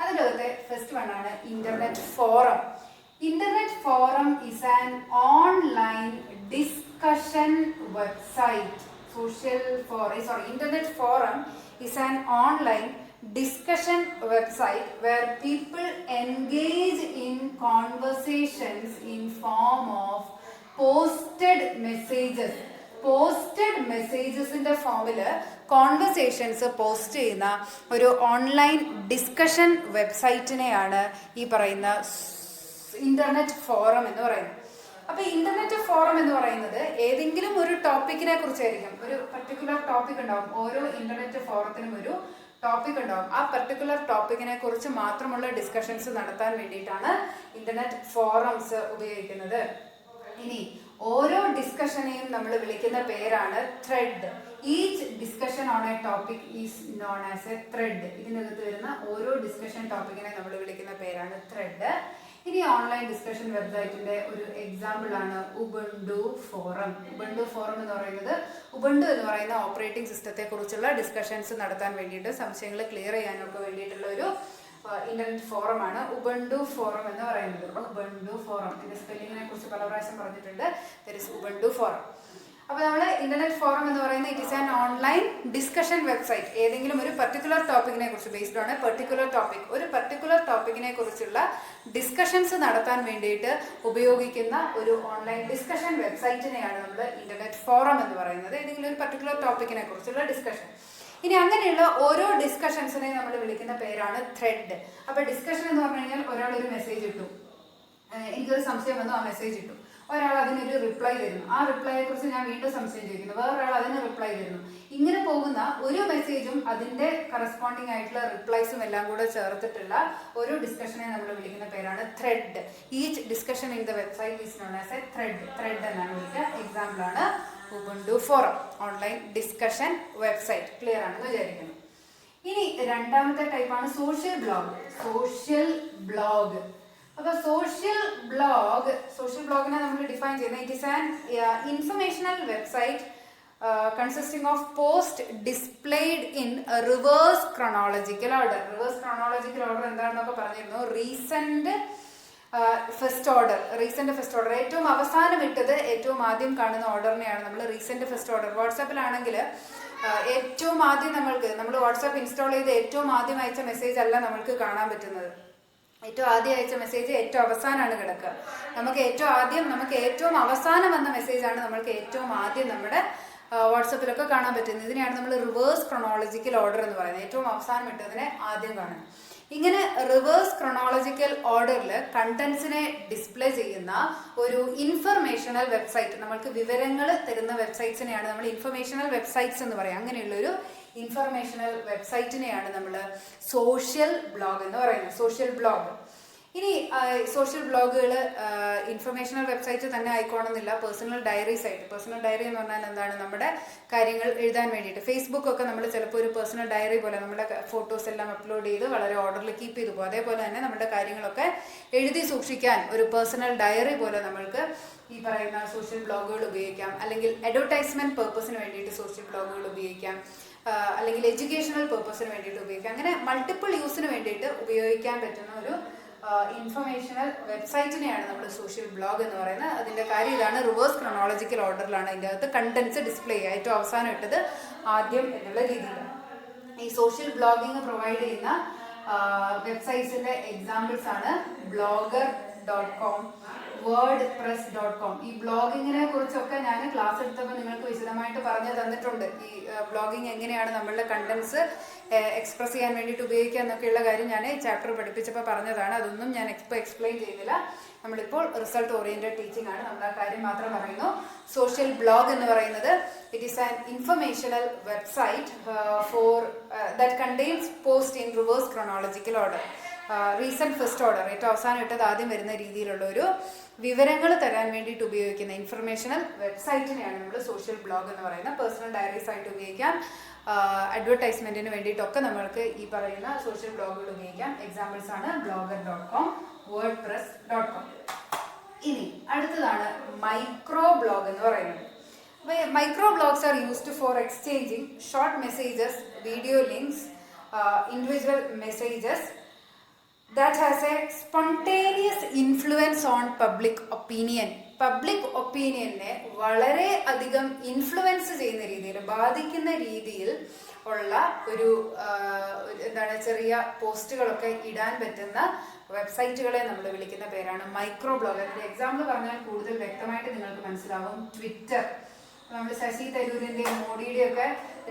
അതിലകത്തെ ഫസ്റ്റ് വണ്ണാണ് internet forum. Internet forum is an online discussion website. Internet forum is an online discussion website where people engage in conversations in form of posted messages. മെസ്സേജസിൻ്റെ ഫോമിൽ conversations post ചെയ്യുന്ന ഒരു online discussion വെബ്സൈറ്റിനെയാണ് ഈ പറയുന്ന internet forum എന്ന് പറയുന്നത്. അപ്പൊ internet forum എന്ന് പറയുന്നത് ഏതെങ്കിലും ഒരു ടോപ്പിക്കിനെ കുറിച്ചായിരിക്കും. ഒരു പർട്ടിക്കുലർ ടോപ്പിക് ഉണ്ടാവും. ഓരോ ഇന്റർനെറ്റ് ഫോറത്തിനും ഒരു ടോപ്പിക് ഉണ്ടാവും. ആ പർട്ടിക്കുലർ ടോപ്പിക്കിനെ കുറിച്ച് മാത്രമുള്ള ഡിസ്കഷൻസ് നടത്താൻ വേണ്ടിയിട്ടാണ് ഇന്റർനെറ്റ് ഫോറംസ് ഉപയോഗിക്കുന്നത്. ഇനി ഓരോ ഡിസ്കഷനെയും നമ്മൾ വിളിക്കുന്ന പേരാണ് thread. Each discussion on A topic is known as a threat. ഇതിനകത്ത് വരുന്ന ഓരോ ഡിസ്കഷൻ ടോപ്പിക്കിനെ നമ്മൾ വിളിക്കുന്ന പേരാണ് ത്രെഡ്. ഇനി ഓൺലൈൻ ഡിസ്കഷൻ വെബ്സൈറ്റിന്റെ ഒരു എക്സാമ്പിൾ ആണ് ഉബുണ്ടു ഫോറം. ഉബുണ്ടു ഫോറം എന്ന് പറയുന്നത് ഉബുണ്ടു എന്ന് പറയുന്ന ഓപ്പറേറ്റിംഗ് സിസ്റ്റത്തെ കുറിച്ചുള്ള ഡിസ്കഷൻസ് നടത്താൻ വേണ്ടിയിട്ട്, സംശയങ്ങൾ ക്ലിയർ ചെയ്യാനൊക്കെ വേണ്ടിയിട്ടുള്ള ഒരു ഇന്റർനെറ്റ് ഫോറം ആണ് ഉബുണ്ടു ഫോറം എന്ന് പറയുന്നത്. ഉബുണ്ടു ഫോറം ഇതിന്റെ സ്പെല്ലിങ്ങിനെ കുറിച്ച് പല പ്രാവശ്യം പറഞ്ഞിട്ടുണ്ട്. There is Ubuntu forum. അപ്പോൾ നമ്മൾ ഇന്റർനെറ്റ് ഫോറം എന്ന് പറയുന്നത് it is an online discussion website. ഏതെങ്കിലും ഒരു പർട്ടിക്കുലർ ടോപ്പിക്കിനെ കുറിച്ച് ബേസ്ഡ് ആണ് പെർട്ടിക്കുലർ ടോപ്പിക്, ഒരു പർട്ടിക്കുലർ ടോപ്പിക്കിനെ കുറിച്ചുള്ള ഡിസ്കഷൻസ് നടത്താൻ വേണ്ടിയിട്ട് ഉപയോഗിക്കുന്ന ഒരു ഓൺലൈൻ ഡിസ്കഷൻ വെബ്സൈറ്റിനെയാണ് നമ്മൾ ഇന്റർനെറ്റ് ഫോറം എന്ന് പറയുന്നത്. ഏതെങ്കിലും ഒരു പർട്ടിക്കുലർ ടോപ്പിക്കിനെ കുറിച്ചുള്ള ഡിസ്കഷൻ. ഇനി അങ്ങനെയുള്ള ഓരോ ഡിസ്കഷൻസിനെ നമ്മൾ വിളിക്കുന്ന പേരാണ് ത്രെഡ്. അപ്പൊ ഡിസ്കഷൻ എന്ന് പറഞ്ഞു കഴിഞ്ഞാൽ ഒരാൾ ഒരു മെസ്സേജ് ഇട്ടു, എനിക്കൊരു സംശയം വന്നു, ആ മെസ്സേജ് ഇട്ടു, ഒരാൾ അതിനൊരു റിപ്ലൈ തരുന്നു, ആ റിപ്ലൈയെ കുറിച്ച് ഞാൻ വീണ്ടും സംശയം ചോദിക്കുന്നു, വേറൊരാൾ അതിന് റിപ്ലൈ തരുന്നു. ഇങ്ങനെ പോകുന്ന ഒരു മെസ്സേജും അതിന്റെ കറസ്പോണ്ടിങ് ആയിട്ടുള്ള റിപ്ലൈസും എല്ലാം കൂടെ ചേർത്തിട്ടുള്ള ഒരു ഡിസ്കഷനെ നമ്മൾ വിളിക്കുന്ന പേരാണ് thread. Each discussion in the website is known as a threat. Thread എന്നാണ് വിളിക്കുക. എക്സാമ്പിൾ ആണ് Ubuntu forum, online discussion website. Clear ആണെന്ന് വിചാരിക്കുന്നു. ഇനി രണ്ടാമത്തെ ടൈപ്പാണ് സോഷ്യൽ ബ്ലോഗ്. Social blog. അപ്പൊ സോഷ്യൽ ബ്ലോഗിനെ നമ്മൾ ഡിഫൈൻ ചെയ്യുന്നത് it is an informational website consisting of post displayed in reverse chronological order. Reverse chronological order എന്താണെന്നൊക്കെ പറഞ്ഞിരുന്നു. Recent first order. ഏറ്റവും അവസാനം ഇട്ടത് ഏറ്റവും ആദ്യം കാണുന്ന ഓർഡറിനെയാണ് നമ്മൾ റീസെന്റ് ഫസ്റ്റ് ഓർഡർ. വാട്സാപ്പിലാണെങ്കിൽ ഏറ്റവും ആദ്യം നമ്മൾ വാട്സാപ്പ് ഇൻസ്റ്റാൾ ചെയ്ത് ഏറ്റവും ആദ്യം അയച്ച മെസ്സേജ് അല്ല നമ്മൾക്ക് കാണാൻ പറ്റുന്നത്. ഏറ്റവും ആദ്യം അയച്ച മെസ്സേജ് ഏറ്റവും അവസാനമാണ് കിടക്കുക. നമുക്ക് ഏറ്റവും അവസാനം വന്ന മെസ്സേജാണ് നമ്മൾക്ക് ഏറ്റവും ആദ്യം നമ്മുടെ വാട്സപ്പിലൊക്കെ കാണാൻ പറ്റുന്നത്. ഇതിനെയാണ് നമ്മൾ റിവേഴ്സ് ക്രോണോളജിക്കൽ ഓർഡർ എന്ന് പറയുന്നത്. ഏറ്റവും അവസാനം ഇട്ടതിനെ ആദ്യം കാണും. ഇങ്ങനെ റിവേഴ്സ് ക്രോണോളജിക്കൽ ഓർഡറിൽ കണ്ടന്റ്സിനെ ഡിസ്പ്ലേ ചെയ്യുന്ന ഒരു ഇൻഫർമേഷണൽ വെബ്സൈറ്റ്, നമ്മൾക്ക് വിവരങ്ങൾ തരുന്ന വെബ്സൈറ്റ്സിനെയാണ് നമ്മൾ ഇൻഫർമേഷണൽ വെബ്സൈറ്റ്സ് എന്ന് പറയാം. അങ്ങനെയുള്ളൊരു ഇൻഫർമേഷണൽ വെബ്സൈറ്റിനെയാണ് നമ്മൾ സോഷ്യൽ ബ്ലോഗ് എന്ന് പറയുന്നത്. Social blog. ഇനി സോഷ്യൽ ബ്ലോഗുകൾ ഇൻഫർമേഷണൽ വെബ്സൈറ്റ് തന്നെ ആയിക്കോണമെന്നില്ല. പേഴ്സണൽ ഡയറീസ് ആയിട്ട്. പേഴ്സണൽ ഡയറി എന്ന് പറഞ്ഞാൽ എന്താണ്? നമ്മുടെ കാര്യങ്ങൾ എഴുതാൻ വേണ്ടിയിട്ട്. ഫേസ്ബുക്ക് ഒക്കെ നമ്മൾ ചിലപ്പോൾ ഒരു പേഴ്സണൽ ഡയറി പോലെ നമ്മുടെ ഫോട്ടോസ് എല്ലാം അപ്ലോഡ് ചെയ്ത് വളരെ ഓർഡറിൽ കീപ്പ് ചെയ്തു പോകും. അതേപോലെ തന്നെ നമ്മുടെ കാര്യങ്ങളൊക്കെ എഴുതി സൂക്ഷിക്കാൻ ഒരു പേഴ്സണൽ ഡയറി പോലെ നമ്മൾക്ക് ഈ പറയുന്ന സോഷ്യൽ ബ്ലോഗുകൾ ഉപയോഗിക്കാം. അല്ലെങ്കിൽ അഡ്വർടൈസ്മെന്റ് പെർപ്പസിന് വേണ്ടിയിട്ട് സോഷ്യൽ ബ്ലോഗുകൾ ഉപയോഗിക്കാം. അല്ലെങ്കിൽ എഡ്യൂക്കേഷണൽ പെർപ്പസിന് വേണ്ടിയിട്ട് ഉപയോഗിക്കാം. അങ്ങനെ മൾട്ടിപ്പിൾ യൂസിന് വേണ്ടിയിട്ട് ഉപയോഗിക്കാൻ പറ്റുന്ന ഒരു ഇൻഫർമേഷണൽ വെബ്സൈറ്റിനെയാണ് നമ്മൾ സോഷ്യൽ ബ്ലോഗ് എന്ന് പറയുന്നത്. അതിന്റെ കാര്യം ഇതാണ്. റിവേഴ്സ് ക്രോണോളജിക്കൽ ഓർഡറിലാണ് അതിൻ്റെ അകത്ത് കണ്ടന്റ്സ് ഡിസ്പ്ലേ ചെയ്യുക. ഏറ്റവും അവസാനം ഇട്ടത് ആദ്യം എന്നുള്ള രീതിയിലാണ്. ഈ സോഷ്യൽ ബ്ലോഗിങ് പ്രൊവൈഡ് ചെയ്യുന്ന വെബ്സൈറ്റ്സിന്റെ എക്സാമ്പിൾസ് ആണ് blogger.com, wordpress.com. ഈ ബ്ലോഗിങ്ങിനെ കുറിച്ചൊക്കെ ഞാൻ ക്ലാസ് എടുത്തപ്പോൾ നിങ്ങൾക്ക് വിശദമായിട്ട് പറഞ്ഞു തന്നിട്ടുണ്ട്. ഈ ബ്ലോഗിങ് എങ്ങനെയാണ് നമ്മളുടെ കണ്ടന്റ്സ് എക്സ്പ്രസ് ചെയ്യാൻ വേണ്ടിയിട്ട് ഉപയോഗിക്കുക എന്നൊക്കെയുള്ള കാര്യം ഞാൻ ചാപ്റ്റർ പഠിപ്പിച്ചപ്പോൾ പറഞ്ഞതാണ്. അതൊന്നും ഞാൻ ഇപ്പോൾ എക്സ്പ്ലെയിൻ ചെയ്യുന്നില്ല. നമ്മളിപ്പോൾ റിസൾട്ട് ഓറിയന്റഡ് ടീച്ചിങ് ആണ്. നമ്മൾ ആ കാര്യം മാത്രം പറയുന്നു. സോഷ്യൽ ബ്ലോഗ് എന്ന് പറയുന്നത് it is an informational website for that contains post in reverse chronological order. Recent first order, ഏറ്റവും അവസാനം ഇട്ടത് ആദ്യം വരുന്ന രീതിയിലുള്ള ഒരു വിവരങ്ങൾ തരാൻ വേണ്ടിയിട്ട് ഉപയോഗിക്കുന്ന ഇൻഫർമേഷണൽ വെബ്സൈറ്റിനെയാണ് നമ്മൾ സോഷ്യൽ ബ്ലോഗ് എന്ന് പറയുന്നത്. പേഴ്സണൽ ഡയറീസ് ആയിട്ട് ഉപയോഗിക്കാം. അഡ്വർടൈസ്മെന്റിന് വേണ്ടിയിട്ടൊക്കെ നമ്മൾക്ക് ഈ പറയുന്ന സോഷ്യൽ ബ്ലോഗുകൾ ഉപയോഗിക്കാം. എക്സാമ്പിൾസ് ആണ് blogger.com, wordpress.com. ഇനി അടുത്തതാണ് മൈക്രോ ബ്ലോഗ് എന്ന് പറയുന്നത്. Micro blogs are used for exchanging short messages, video links, individual messages that has a spontaneous influence on public opinion. Public ഒപ്പീനിയനെ വളരെ അധികം ഇൻഫ്ലുവൻസ് ചെയ്യുന്ന രീതിയിൽ, ബാധിക്കുന്ന രീതിയിൽ ഉള്ള ഒരു ചെറിയ പോസ്റ്റുകളൊക്കെ ഇടാൻ പറ്റുന്ന വെബ്സൈറ്റുകളെ നമ്മൾ വിളിക്കുന്ന പേരാണ് മൈക്രോ ബ്ലോഗ്. അതിന്റെ എക്സാമ്പിൾ പറഞ്ഞാൽ കൂടുതൽ വ്യക്തമായിട്ട് നിങ്ങൾക്ക് മനസ്സിലാവും. ട്വിറ്റർ, നമ്മൾ ശശി തരൂരിന്റെയും മോഡിയുടെയും ഒക്കെ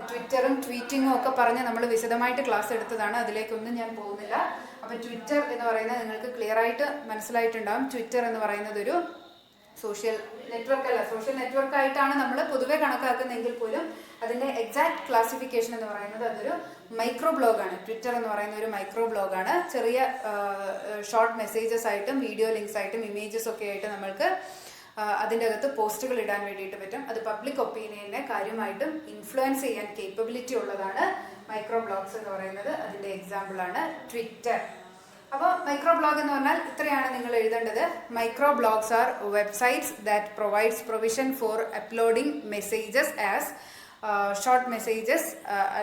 ട്വിറ്ററും ട്വീറ്റിങ്ങും ഒക്കെ പറഞ്ഞ് നമ്മൾ വിശദമായിട്ട് ക്ലാസ് എടുത്തതാണ്. അതിലേക്കൊന്നും ഞാൻ പോകുന്നില്ല. അപ്പോൾ ട്വിറ്റർ എന്ന് പറയുന്നത് നിങ്ങൾക്ക് ക്ലിയർ ആയിട്ട് മനസ്സിലായിട്ടുണ്ടാകും. ട്വിറ്റർ എന്ന് പറയുന്നത് ഒരു സോഷ്യൽ നെറ്റ്വർക്ക് അല്ല, സോഷ്യൽ നെറ്റ്വർക്ക് ആയിട്ടാണ് നമ്മൾ പൊതുവെ കണക്കാക്കുന്നതെങ്കിൽ പോലും അതിൻ്റെ എക്സാക്ട് ക്ലാസിഫിക്കേഷൻ എന്ന് പറയുന്നത് അതൊരു മൈക്രോ ബ്ലോഗാണ്. ട്വിറ്റർ എന്ന് പറയുന്ന ഒരു മൈക്രോ ബ്ലോഗാണ്. ചെറിയ ഷോർട്ട് മെസ്സേജസ് ആയിട്ടും വീഡിയോ ലിങ്ക്സ് ആയിട്ടും ഇമേജസ് ഒക്കെ ആയിട്ട് നമ്മൾക്ക് അതിൻ്റെ അകത്ത് പോസ്റ്റുകൾ ഇടാൻ വേണ്ടിയിട്ട് പറ്റും. അത് പബ്ലിക് ഒപ്പീനിയനെ കാര്യമായിട്ടും ഇൻഫ്ലുവൻസ് ചെയ്യാൻ കേപ്പബിലിറ്റി ഉള്ളതാണ് മൈക്രോ ബ്ലോഗ്സ് എന്ന് പറയുന്നത്. അതിൻ്റെ എക്സാമ്പിളാണ് ട്വിറ്റർ. അപ്പോൾ മൈക്രോ ബ്ലോഗ് എന്ന് പറഞ്ഞാൽ ഇത്രയാണ് നിങ്ങൾ എഴുതേണ്ടത്. Micro blogs are websites that provides provision for uploading messages as short messages,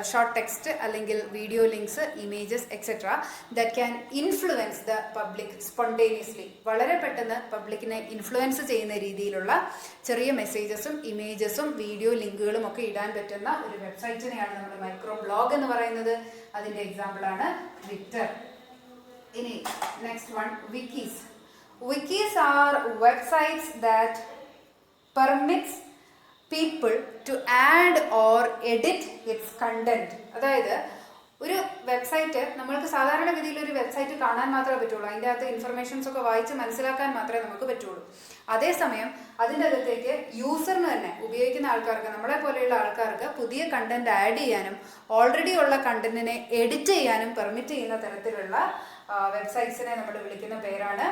short text അല്ലെങ്കിൽ video links, images etcetera that can influence the public spontaneously. വളരെ പെട്ടെന്ന് പബ്ലിക്കിനെ ഇൻഫ്ലുവൻസ് ചെയ്യുന്ന രീതിയിലുള്ള ചെറിയ മെസ്സേജസും ഇമേജസും വീഡിയോ ലിങ്കുകളും ഒക്കെ ഇടാൻ പറ്റുന്ന ഒരു വെബ്സൈറ്റിനെയാണ് നമ്മൾ മൈക്രോ ബ്ലോഗ് എന്ന് പറയുന്നത്. അതിൻ്റെ എക്സാമ്പിളാണ് ട്വിറ്റർ. ഇനി next one, wikis. Wikis are websites that permits people to add or edit its content. അതായത് ഒരു വെബ്സൈറ്റ്, നമ്മൾക്ക് സാധാരണഗതിയിൽ ഒരു വെബ്സൈറ്റ് കാണാൻ മാത്രമേ പറ്റുള്ളൂ. അതിൻ്റെ അകത്ത് ഇൻഫർമേഷൻസ് ഒക്കെ വായിച്ച് മനസ്സിലാക്കാൻ മാത്രമേ നമുക്ക് പറ്റുള്ളൂ. അതേസമയം അതിൻ്റെ അകത്തേക്ക് യൂസറിന് തന്നെ, ഉപയോഗിക്കുന്ന ആൾക്കാർക്ക്, നമ്മളെ പോലെയുള്ള ആൾക്കാർക്ക് പുതിയ കണ്ടന്റ് ആഡ് ചെയ്യാനും ഓൾറെഡി ഉള്ള കണ്ടന്റിനെ എഡിറ്റ് ചെയ്യാനും പെർമിറ്റ് ചെയ്യുന്ന തരത്തിലുള്ള വെബ്സൈറ്റ്സിനെ നമ്മൾ വിളിക്കുന്ന പേരാണ്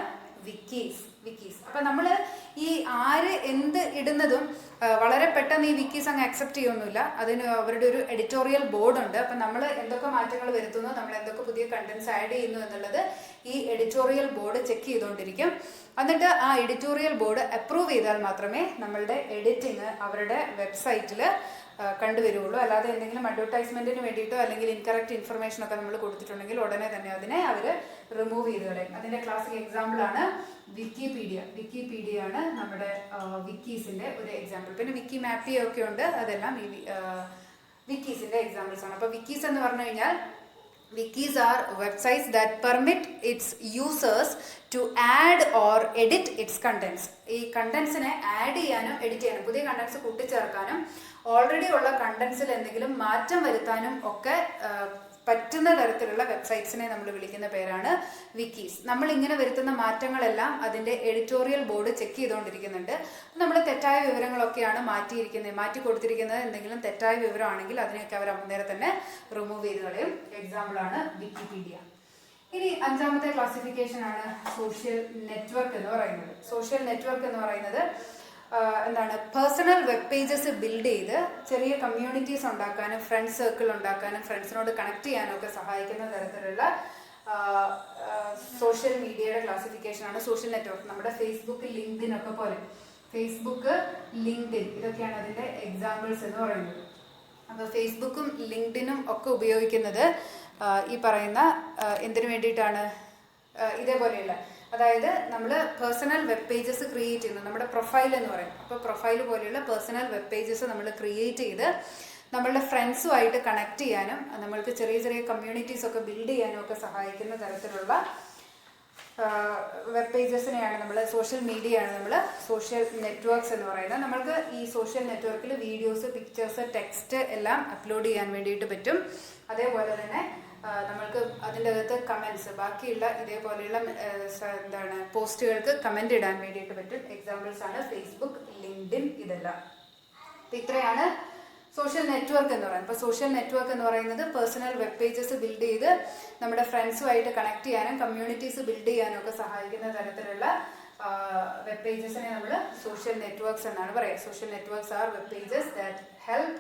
വിക്കീസ്. അപ്പം നമ്മൾ ഈ ആര് എന്ത് ഇടുന്നതും വളരെ പെട്ടെന്ന് ഈ വിക്കീസ് അങ്ങ് അക്സെപ്റ്റ് ചെയ്യൊന്നുമില്ല. അതിന് അവരുടെ ഒരു എഡിറ്റോറിയൽ ബോർഡ് ഉണ്ട്. അപ്പം നമ്മൾ എന്തൊക്കെ മാറ്റങ്ങൾ വരുത്തുന്നു, നമ്മൾ എന്തൊക്കെ പുതിയ കണ്ടന്റ്സ് ആഡ് ചെയ്യുന്നു എന്നുള്ളത് ഈ എഡിറ്റോറിയൽ ബോർഡ് ചെക്ക് ചെയ്തുകൊണ്ടിരിക്കും. എന്നിട്ട് ആ എഡിറ്റോറിയൽ ബോർഡ് അപ്രൂവ് ചെയ്താൽ മാത്രമേ നമ്മളുടെ എഡിറ്റിങ് അവരുടെ വെബ്സൈറ്റിൽ കണ്ടുവരുള്ളൂ. അല്ലാതെ എന്തെങ്കിലും അഡ്വർടൈസ്മെന്റിന് വേണ്ടിയിട്ടോ അല്ലെങ്കിൽ ഇൻകറക്റ്റ് ഇൻഫർമേഷൻ ഒക്കെ നമ്മൾ കൊടുത്തിട്ടുണ്ടെങ്കിൽ ഉടനെ തന്നെ അതിനെ അവർ റിമൂവ് ചെയ്ത് കളയും. അതിൻ്റെ ക്ലാസിക് എക്സാമ്പിളാണ് വിക്കിപീഡിയ. വിക്കിപീഡിയ ആണ് നമ്മുടെ വിക്കീസിൻ്റെ ഒരു എക്സാമ്പിൾ. പിന്നെ വിക്കി മാപ്പിയ ഒക്കെ ഉണ്ട്. അതെല്ലാം ഈ വിക്കീസിൻ്റെ എക്സാമ്പിൾസ് ആണ്. അപ്പോൾ വിക്കീസ് എന്ന് പറഞ്ഞു കഴിഞ്ഞാൽ wikis are websites that permit its users to add or edit its contents. ഈ കണ്ടന്റ്സിനെ ആഡ് ചെയ്യാനും എഡിറ്റ് ചെയ്യാനും, പുതിയ കണ്ടന്റ്സ് കൂട്ടിച്ചേർക്കാനും ഓൾറെഡി ഉള്ള കണ്ടന്റ്സിൽ എന്തെങ്കിലും മാറ്റം വരുത്താനും ഒക്കെ പറ്റുന്ന തരത്തിലുള്ള വെബ്സൈറ്റ്സിനെ നമ്മൾ വിളിക്കുന്ന പേരാണ് വിക്കീസ്. നമ്മൾ ഇങ്ങനെ വരുത്തുന്ന മാറ്റങ്ങളെല്ലാം അതിൻ്റെ എഡിറ്റോറിയൽ ബോർഡ് ചെക്ക് ചെയ്തുകൊണ്ടിരിക്കുന്നുണ്ട്. നമ്മൾ തെറ്റായ വിവരങ്ങളൊക്കെയാണ് മാറ്റി കൊടുത്തിരിക്കുന്നത്. എന്തെങ്കിലും തെറ്റായ വിവരമാണെങ്കിൽ അതിനെയൊക്കെ അവർ അന്നേരം തന്നെ റിമൂവ് ചെയ്ത് കളയും. എക്സാമ്പിളാണ് വിക്കിപീഡിയ. ഇനി അഞ്ചാമത്തെ ക്ലാസിഫിക്കേഷൻ ആണ് സോഷ്യൽ നെറ്റ്വർക്ക് എന്ന് പറയുന്നത്. സോഷ്യൽ നെറ്റ്വർക്ക് എന്ന് പറയുന്നത് എന്താണ്, പേഴ്സണൽ വെബ് പേജസ് ബിൽഡ് ചെയ്ത് ചെറിയ കമ്മ്യൂണിറ്റീസ് ഉണ്ടാക്കാനും ഫ്രണ്ട് സർക്കിൾ ഉണ്ടാക്കാനും ഫ്രണ്ട്സിനോട് കണക്ട് ചെയ്യാനും ഒക്കെ സഹായിക്കുന്ന തരത്തിലുള്ള സോഷ്യൽ മീഡിയയുടെ ക്ലാസിഫിക്കേഷനാണ് സോഷ്യൽ നെറ്റ്വർക്ക്. നമ്മുടെ ഫേസ്ബുക്ക്, ലിങ്ക്ഡിൻ ഒക്കെ പോലെ. ഫേസ്ബുക്ക്, ലിങ്ക്ഡിൻ ഇതൊക്കെയാണ് അതിൻ്റെ എക്സാമ്പിൾസ് എന്ന് പറയുന്നത്. അപ്പോൾ ഫേസ്ബുക്കും ലിങ്ക്ഡിനും ഒക്കെ ഉപയോഗിക്കുന്നത് ഈ പറയുന്ന എന്തിനു വേണ്ടിയിട്ടാണ്, ഇതേപോലെയുള്ള, അതായത് നമ്മൾ പേഴ്സണൽ വെബ് പേജസ് ക്രിയേറ്റ് ചെയ്യുന്നു. നമ്മുടെ പ്രൊഫൈൽ എന്ന് പറയും. അപ്പോൾ പ്രൊഫൈൽ പോലെയുള്ള പേഴ്സണൽ വെബ് പേജസ് നമ്മൾ ക്രിയേറ്റ് ചെയ്ത് നമ്മളുടെ ഫ്രണ്ട്സുമായിട്ട് കണക്ട് ചെയ്യാനും നമ്മൾക്ക് ചെറിയ ചെറിയ കമ്മ്യൂണിറ്റീസ് ഒക്കെ ബിൽഡ് ചെയ്യാനും ഒക്കെ സഹായിക്കുന്ന തരത്തിലുള്ള വെബ് പേജസിനെയാണ് നമ്മൾ, സോഷ്യൽ മീഡിയയാണ് നമ്മൾ സോഷ്യൽ നെറ്റ്വർക്ക്സ് എന്ന് പറയുന്നത്. നമ്മൾക്ക് ഈ സോഷ്യൽ നെറ്റ്വർക്കിൽ വീഡിയോസ്, പിക്ചേഴ്സ്, ടെക്സ്റ്റ് എല്ലാം അപ്ലോഡ് ചെയ്യാൻ വേണ്ടിയിട്ട് പറ്റും. അതേപോലെ തന്നെ നമ്മൾക്ക് അതിൻ്റെ അകത്ത് കമൻറ്റ്സ്, ബാക്കിയുള്ള ഇതേപോലെയുള്ള എന്താണ് പോസ്റ്റുകൾക്ക് കമൻറ്റ് ഇടാൻ വേണ്ടിയിട്ട് പറ്റും. എക്സാമ്പിൾസ് ആണ് ഫേസ്ബുക്ക്, ലിങ്ക്ഡിൻ ഇതെല്ലാം. അപ്പം ഇത്രയാണ് സോഷ്യൽ നെറ്റ്വർക്ക് എന്ന് പറയുന്നത്. അപ്പോൾ സോഷ്യൽ നെറ്റ്വർക്ക് എന്ന് പറയുന്നത് പേഴ്സണൽ വെബ് പേജസ് ബിൽഡ് ചെയ്ത് നമ്മുടെ ഫ്രണ്ട്സുമായിട്ട് കണക്ട് ചെയ്യാനും കമ്മ്യൂണിറ്റീസ് ബിൽഡ് ചെയ്യാനും ഒക്കെ സഹായിക്കുന്ന തരത്തിലുള്ള വെബ് പേജസിനെ നമ്മൾ സോഷ്യൽ നെറ്റ്വർക്ക്സ് എന്നാണ് പറയുക. Social networks are web pages that help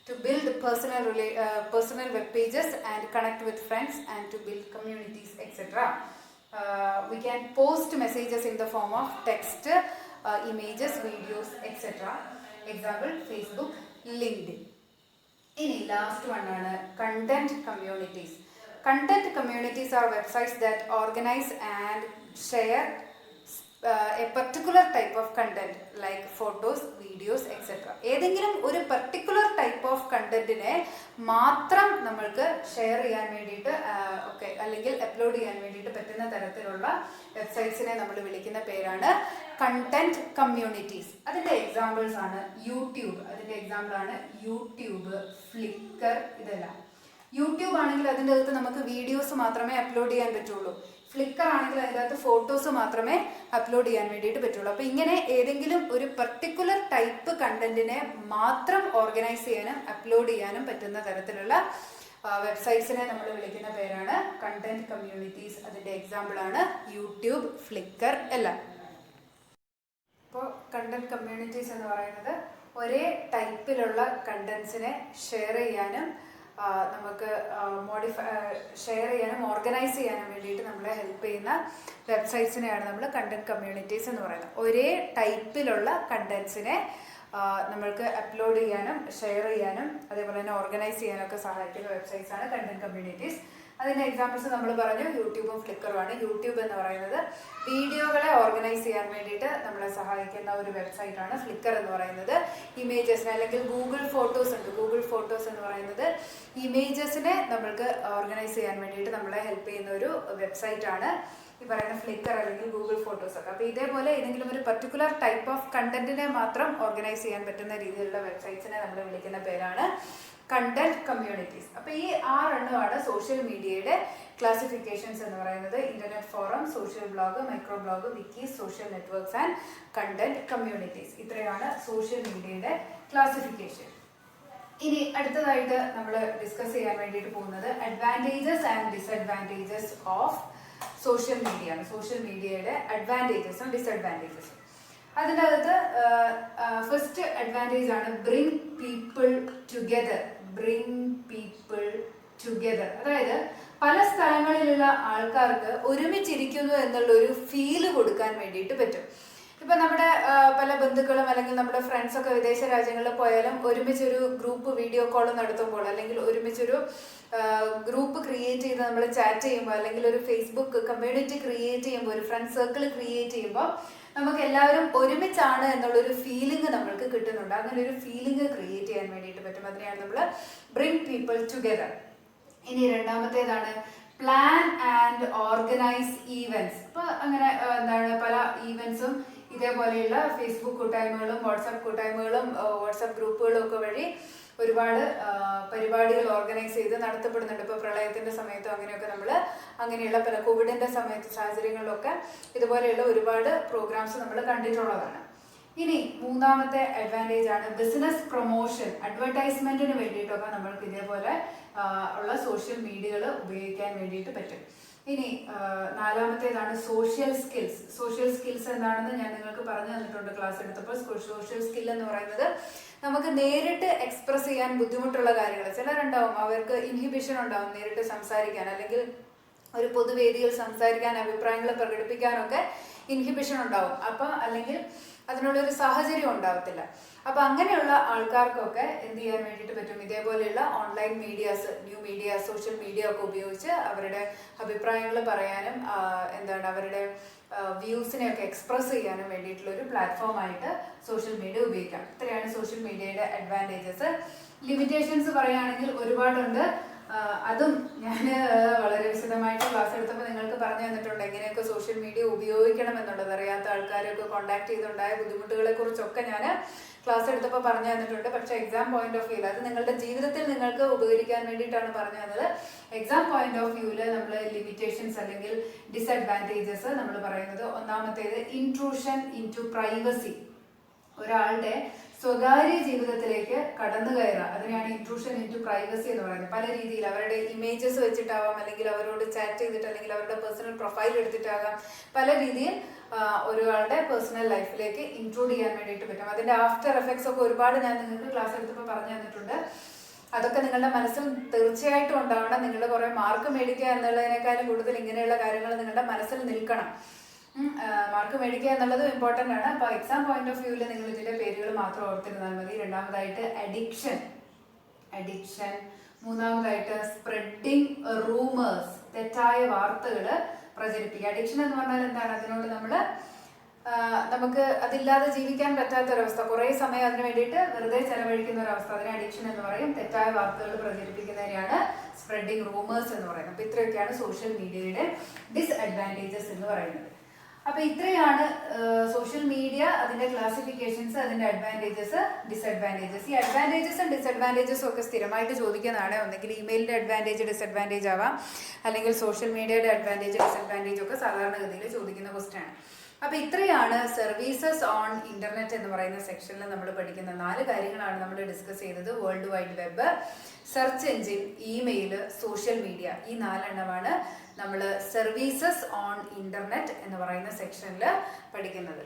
to build personal web pages and connect with friends and to build communities, etc. We can post messages in the form of text, images, videos, etc. Example, Facebook, LinkedIn. In last one ആണ് content communities. Content communities are websites that organize and share a particular type of content like photos, videos, etc. ഏതെങ്കിലും ഒരു particular type of content കണ്ടന്റിനെ മാത്രം നമ്മൾക്ക് share ചെയ്യാൻ വേണ്ടിയിട്ട് ഒക്കെ അല്ലെങ്കിൽ upload ചെയ്യാൻ വേണ്ടിയിട്ട് പറ്റുന്ന തരത്തിലുള്ള വെബ്സൈറ്റ്സിനെ നമ്മൾ വിളിക്കുന്ന പേരാണ് കണ്ടന്റ് കമ്മ്യൂണിറ്റീസ്. അതിന്റെ എക്സാമ്പിൾസ് ആണ് യൂട്യൂബ്, അതിന്റെ എക്സാമ്പിൾ ആണ് യൂട്യൂബ്, ഫ്ലിക്കർ. ഇതെല്ലാം യൂട്യൂബ് ആണെങ്കിൽ അതിൻ്റെ അകത്ത് നമുക്ക് വീഡിയോസ് മാത്രമേ അപ്ലോഡ് ചെയ്യാൻ പറ്റുള്ളൂ. ഫ്ലിക്കർ ആണെങ്കിൽ അതിൻ്റെ അകത്ത് ഫോട്ടോസ് മാത്രമേ അപ്ലോഡ് ചെയ്യാൻ വേണ്ടിയിട്ട് പറ്റുള്ളൂ. അപ്പോൾ ഇങ്ങനെ ഏതെങ്കിലും ഒരു പർട്ടിക്കുലർ ടൈപ്പ് കണ്ടന്റിനെ മാത്രം ഓർഗനൈസ് ചെയ്യാനും അപ്ലോഡ് ചെയ്യാനും പറ്റുന്ന തരത്തിലുള്ള വെബ്സൈറ്റ്സിനെ നമ്മൾ വിളിക്കുന്ന പേരാണ് കണ്ടന്റ് കമ്മ്യൂണിറ്റീസ്. അതിൻ്റെ എക്സാമ്പിൾ ആണ് യൂട്യൂബ്, ഫ്ലിക്കർ എല്ലാം. ഇപ്പോൾ കണ്ടന്റ് കമ്മ്യൂണിറ്റീസ് എന്ന് പറയുന്നത് ഒരേ ടൈപ്പിലുള്ള കണ്ടന്റ്സിനെ ഷെയർ ചെയ്യാനും നമുക്ക് ഷെയർ ചെയ്യാനും ഓർഗനൈസ് ചെയ്യാനും വേണ്ടിയിട്ട് നമ്മളെ ഹെൽപ്പ് ചെയ്യുന്ന വെബ്സൈറ്റ്സിനെയാണ് നമ്മൾ കണ്ടന്റ് കമ്മ്യൂണിറ്റീസ് എന്ന് പറയുന്നത്. ഒരേ ടൈപ്പിലുള്ള കണ്ടന്റ്സിനെ നമ്മൾക്ക് അപ്ലോഡ് ചെയ്യാനും ഷെയർ ചെയ്യാനും അതേപോലെ തന്നെ ഓർഗനൈസ് ചെയ്യാനൊക്കെ സഹായിക്കുന്ന വെബ്സൈറ്റ്സ് ആണ് കണ്ടന്റ് കമ്മ്യൂണിറ്റീസ്. അതിൻ്റെ എക്സാമ്പിൾസ് നമ്മൾ പറഞ്ഞു യൂട്യൂബും ഫ്ലിക്കറുമാണ്. യൂട്യൂബ് എന്ന് പറയുന്നത് വീഡിയോകളെ ഓർഗനൈസ് ചെയ്യാൻ വേണ്ടിയിട്ട് നമ്മളെ സഹായിക്കുന്ന ഒരു വെബ്സൈറ്റ് ആണ്. ഫ്ലിക്കർ എന്ന് പറയുന്നത് ഇമേജസിനെ അല്ലെങ്കിൽ ഗൂഗിൾ ഫോട്ടോസ് ഉണ്ട്. ഗൂഗിൾ ഫോട്ടോസ് എന്ന് പറയുന്നത് ഇമേജസിനെ നമ്മൾക്ക് ഓർഗനൈസ് ചെയ്യാൻ വേണ്ടിയിട്ട് നമ്മളെ ഹെൽപ്പ് ചെയ്യുന്ന ഒരു വെബ്സൈറ്റ് ആണ് ഈ പറയുന്ന ഫ്ലിക്കർ അല്ലെങ്കിൽ ഗൂഗിൾ ഫോട്ടോസ് ഒക്കെ. അപ്പോൾ ഇതേപോലെ ഏതെങ്കിലും ഒരു പർട്ടിക്കുലർ ടൈപ്പ് ഓഫ് കണ്ടന്റിനെ മാത്രം ഓർഗനൈസ് ചെയ്യാൻ പറ്റുന്ന രീതിയിലുള്ള വെബ്സൈറ്റ്സിനെ നമ്മൾ വിളിക്കുന്ന പേരാണ് കണ്ടന്റ് കമ്മ്യൂണിറ്റീസ്. അപ്പോൾ ഈ 6 എണ്ണമാണ് സോഷ്യൽ മീഡിയയുടെ ക്ലാസിഫിക്കേഷൻസ് എന്ന് പറയുന്നത്. Internet forum, social blog, micro blog, wikis, social networks and content communities. ഇത്രയാണ് സോഷ്യൽ മീഡിയയുടെ ക്ലാസിഫിക്കേഷൻ. ഇനി അടുത്തതായിട്ട് നമ്മൾ ഡിസ്കസ് ചെയ്യാൻ വേണ്ടിയിട്ട് പോകുന്നത് advantages and disadvantages of social media ആണ്. സോഷ്യൽ മീഡിയയുടെ അഡ്വാൻറ്റേജസും ഡിസഡ്വാൻറ്റേജസും. അതിൻ്റെ അകത്ത് ഫസ്റ്റ് അഡ്വാൻറ്റേജ് ആണ് bring people together. Bring people together അതായത് പല സ്ഥലങ്ങളിലുള്ള ആൾക്കാർക്ക് ഒരുമിച്ചിരിക്കുന്നു എന്നുള്ള ഒരു ഫീല് കൊടുക്കാൻ വേണ്ടിയിട്ട് പറ്റും. ഇപ്പൊ നമ്മുടെ പല ബന്ധുക്കളും അല്ലെങ്കിൽ നമ്മുടെ ഫ്രണ്ട്സൊക്കെ വിദേശ രാജ്യങ്ങളിൽ പോയാലും ഒരുമിച്ചൊരു ഗ്രൂപ്പ് വീഡിയോ കോൾ നടത്തുമ്പോൾ അല്ലെങ്കിൽ ഒരുമിച്ചൊരു ഗ്രൂപ്പ് ക്രിയേറ്റ് ചെയ്ത് നമ്മൾ ചാറ്റ് ചെയ്യുമ്പോൾ അല്ലെങ്കിൽ ഒരു ഫേസ്ബുക്ക് കമ്മ്യൂണിറ്റി ക്രിയേറ്റ് ചെയ്യുമ്പോൾ ഒരു ഫ്രണ്ട് സർക്കിൾ ക്രിയേറ്റ് ചെയ്യുമ്പോൾ നമുക്ക് എല്ലാവരും ഒരുമിച്ചാണ് എന്നുള്ളൊരു ഫീലിംഗ് നമ്മൾക്ക് കിട്ടുന്നുണ്ട്. അങ്ങനെ ഒരു ഫീലിംഗ് ക്രിയേറ്റ് ചെയ്യാൻ വേണ്ടിയിട്ട് പറ്റും. അതിനെയാണ് നമ്മൾ ബ്രിങ് പീപ്പിൾ ടുഗെദർ. ഇനി രണ്ടാമത്തേതാണ് പ്ലാൻ ആൻഡ് ഓർഗനൈസ് ഈവൻറ്റ്സ്. അപ്പോൾ അങ്ങനെ എന്താണ് പല ഈവൻറ്റ്സും ഇതേപോലെയുള്ള ഫേസ്ബുക്ക് കൂട്ടായ്മകളും വാട്സാപ്പ് കൂട്ടായ്മകളും വാട്സാപ്പ് ഗ്രൂപ്പുകളും ഒക്കെ വഴി ഒരുപാട് പരിപാടികൾ ഓർഗനൈസ് ചെയ്ത് നടത്തപ്പെടുന്നുണ്ട്. ഇപ്പോൾ പ്രളയത്തിൻ്റെ സമയത്തും അങ്ങനെയൊക്കെ നമ്മൾ അങ്ങനെയുള്ള പല കോവിഡിൻ്റെ സാഹചര്യങ്ങളിലൊക്കെ ഇതുപോലെയുള്ള ഒരുപാട് പ്രോഗ്രാംസ് നമ്മൾ കണ്ടിട്ടുള്ളതാണ്. ഇനി മൂന്നാമത്തെ അഡ്വാൻറ്റേജ് ആണ് ബിസിനസ് പ്രൊമോഷൻ. അഡ്വർടൈസ്മെന്റിന് വേണ്ടിയിട്ടൊക്കെ നമ്മൾക്ക് ഇതേപോലെ ഉള്ള സോഷ്യൽ മീഡിയകൾ ഉപയോഗിക്കാൻ വേണ്ടിയിട്ട് പറ്റും. ഇനി നാലാമത്തേതാണ് സോഷ്യൽ സ്കിൽസ്. സോഷ്യൽ സ്കിൽസ് എന്താണെന്ന് ഞാൻ നിങ്ങൾക്ക് പറഞ്ഞു തന്നിട്ടുണ്ട് ക്ലാസ് എടുത്തപ്പോൾ. സോഷ്യൽ സ്കിൽ എന്ന് പറയുന്നത് നമുക്ക് നേരിട്ട് എക്സ്പ്രസ് ചെയ്യാൻ ബുദ്ധിമുട്ടുള്ള കാര്യങ്ങൾ. ചിലരുണ്ടാവും അവർക്ക് ഇൻഹിബിഷൻ ഉണ്ടാവും നേരിട്ട് സംസാരിക്കാൻ അല്ലെങ്കിൽ ഒരു പൊതുവേദിയിൽ സംസാരിക്കാൻ അഭിപ്രായങ്ങൾ പ്രകടിപ്പിക്കാനൊക്കെ ഇൻഹിബിഷൻ ഉണ്ടാവും. അപ്പം അല്ലെങ്കിൽ അതിനുള്ളൊരു സാഹചര്യം ഉണ്ടാവത്തില്ല. അപ്പം അങ്ങനെയുള്ള ആൾക്കാർക്കൊക്കെ എന്ത് ചെയ്യാൻ വേണ്ടിയിട്ട് പറ്റും? ഇതേപോലെയുള്ള online medias, new media, social media ഒക്കെ ഉപയോഗിച്ച് അവരുടെ അഭിപ്രായങ്ങൾ പറയാനും എന്താണ് അവരുടെ വ്യൂസിനെയൊക്കെ എക്സ്പ്രസ് ചെയ്യാനും വേണ്ടിയിട്ടുള്ള ഒരു പ്ലാറ്റ്ഫോമായിട്ട് സോഷ്യൽ മീഡിയ ഉപയോഗിക്കാം. ഇത്രയാണ് സോഷ്യൽ മീഡിയയുടെ അഡ്വാൻറ്റേജസ്. ലിമിറ്റേഷൻസ് പറയുകയാണെങ്കിൽ ഒരുപാടുണ്ട്. അതും ഞാൻ വളരെ വിശദമായിട്ട് ക്ലാസ് എടുത്തപ്പോൾ നിങ്ങൾക്ക് പറഞ്ഞു തന്നിട്ടുണ്ട് എങ്ങനെയൊക്കെ സോഷ്യൽ മീഡിയ ഉപയോഗിക്കണം എന്നുള്ളത്. അറിയാത്ത ആൾക്കാരെയൊക്കെ കോൺടാക്ട് ചെയ്തുണ്ടായ ബുദ്ധിമുട്ടുകളെ കുറിച്ചൊക്കെ ഞാൻ ക്ലാസ് എടുത്തപ്പോൾ പറഞ്ഞു തന്നിട്ടുണ്ട്. പക്ഷേ എക്സാം പോയിന്റ് ഓഫ് വ്യൂവിൽ അത് നിങ്ങളുടെ ജീവിതത്തിൽ നിങ്ങൾക്ക് ഉപകരിക്കാൻ വേണ്ടിയിട്ടാണ് പറഞ്ഞു തന്നത്. എക്സാം പോയിന്റ് ഓഫ് വ്യൂവിൽ നമ്മൾ ലിമിറ്റേഷൻസ് അല്ലെങ്കിൽ ഡിസഡ്വാൻറ്റേജസ് നമ്മൾ പറയുന്നത് ഒന്നാമത്തേത് ഇൻട്രൂഷൻ ഇൻടു പ്രൈവസി. ഒരാളുടെ സ്വകാര്യ ജീവിതത്തിലേക്ക് കടന്നു കയറുക, അതിനെയാണ് ഇൻട്രൂഷൻ ഇൻടു പ്രൈവസി എന്ന് പറയുന്നത്. പല രീതിയിൽ അവരുടെ ഇമേജസ് വെച്ചിട്ടാവാം, അല്ലെങ്കിൽ അവരോട് ചാറ്റ് ചെയ്തിട്ട്, അല്ലെങ്കിൽ അവരുടെ പേഴ്സണൽ പ്രൊഫൈൽ എടുത്തിട്ടാകാം. പല രീതിയിൽ ഒരാളുടെ പേഴ്സണൽ ലൈഫിലേക്ക് ഇൻക്ലൂഡ് ചെയ്യാൻ വേണ്ടിയിട്ട് പറ്റും. അതിന്റെ ആഫ്റ്റർ എഫക്ട്സ് ഒക്കെ ഒരുപാട് ഞാൻ നിങ്ങൾക്ക് ക്ലാസ് എടുത്തപ്പോൾ പറഞ്ഞു തന്നിട്ടുണ്ട്. അതൊക്കെ നിങ്ങളുടെ മനസ്സിൽ തീർച്ചയായിട്ടും ഉണ്ടാവണം. നിങ്ങളുടെ കുറെ മാർക്ക് മേടിക്കുക എന്നുള്ളതിനേക്കാളും കൂടുതൽ ഇങ്ങനെയുള്ള കാര്യങ്ങൾ നിങ്ങളുടെ മനസ്സിൽ നിൽക്കണം. മാർക്ക് മേടിക്കുക എന്നുള്ളത് ഇമ്പോർട്ടൻ്റ് ആണ്. അപ്പോൾ എക്സാം പോയിന്റ് ഓഫ് വ്യൂവിൽ നിങ്ങൾ ഇതിന്റെ പേരുകൾ മാത്രം ഓർത്തിരുന്നാൽ മതി. രണ്ടാമതായിട്ട് അഡിക്ഷൻ. മൂന്നാമതായിട്ട് സ്പ്രെഡിങ് റൂമേഴ്സ്, തെറ്റായ വാർത്തകൾ പ്രചരിപ്പിക്കുക. അഡിക്ഷൻ എന്ന് പറഞ്ഞാൽ എന്താണ്? അതിനോട് നമ്മൾ നമുക്ക് അതില്ലാതെ ജീവിക്കാൻ പറ്റാത്തൊരവസ്ഥ, കുറേ സമയം അതിന് വേണ്ടിയിട്ട് വെറുതെ ചെലവഴിക്കുന്ന ഒരവസ്ഥ, അതിനെ അഡിക്ഷൻ എന്ന് പറയും. തെറ്റായ വാർത്തകൾ പ്രചരിപ്പിക്കുന്നതിനെയാണ് സ്പ്രെഡിങ് റൂമേഴ്സ് എന്ന് പറയുന്നത്. അപ്പോൾ ഇത്രയൊക്കെയാണ് സോഷ്യൽ മീഡിയയുടെ ഡിസ്അഡ്വാൻറ്റേജസ് എന്ന് പറയുന്നത്. അപ്പോൾ ഇത്രയാണ് സോഷ്യൽ മീഡിയ, അതിൻ്റെ ക്ലാസിഫിക്കേഷൻസ്, അതിൻ്റെ അഡ്വാൻറ്റേജസ്, ഡിസ്അഡ്വാൻറ്റേജസ്. ഈ അഡ്വാൻറ്റേജസും ഡിസ്അഡ്വാൻറ്റേജസും ഒക്കെ സ്ഥിരമായിട്ട് ചോദിക്കുന്നതാണ്. ഒന്നെങ്കിൽ ഇമെയിലിൻ്റെ അഡ്വാൻറ്റേജ് ഡിസ്അഡ്വാൻറ്റേജ് ആവാം, അല്ലെങ്കിൽ സോഷ്യൽ മീഡിയയുടെ അഡ്വാൻറ്റേജ് ഡിസ്അഡ്വാൻറ്റേജ് ഒക്കെ സാധാരണഗതിയിൽ ചോദിക്കുന്ന ക്വസ്റ്റ്യൻ ആണ്. അപ്പോൾ ഇത്രയാണ് സർവീസസ് ഓൺ ഇൻ്റർനെറ്റ് എന്ന് പറയുന്ന സെക്ഷനിൽ നമ്മൾ പഠിക്കുന്ന 4 കാര്യങ്ങളാണ് നമ്മൾ ഡിസ്കസ് ചെയ്തത്. World wide web, search engine, email, social media. ഈ 4 എണ്ണമാണ് നമ്മൾ സർവീസസ് ഓൺ ഇൻ്റർനെറ്റ് എന്ന് പറയുന്ന സെക്ഷനിൽ പഠിക്കുന്നത്.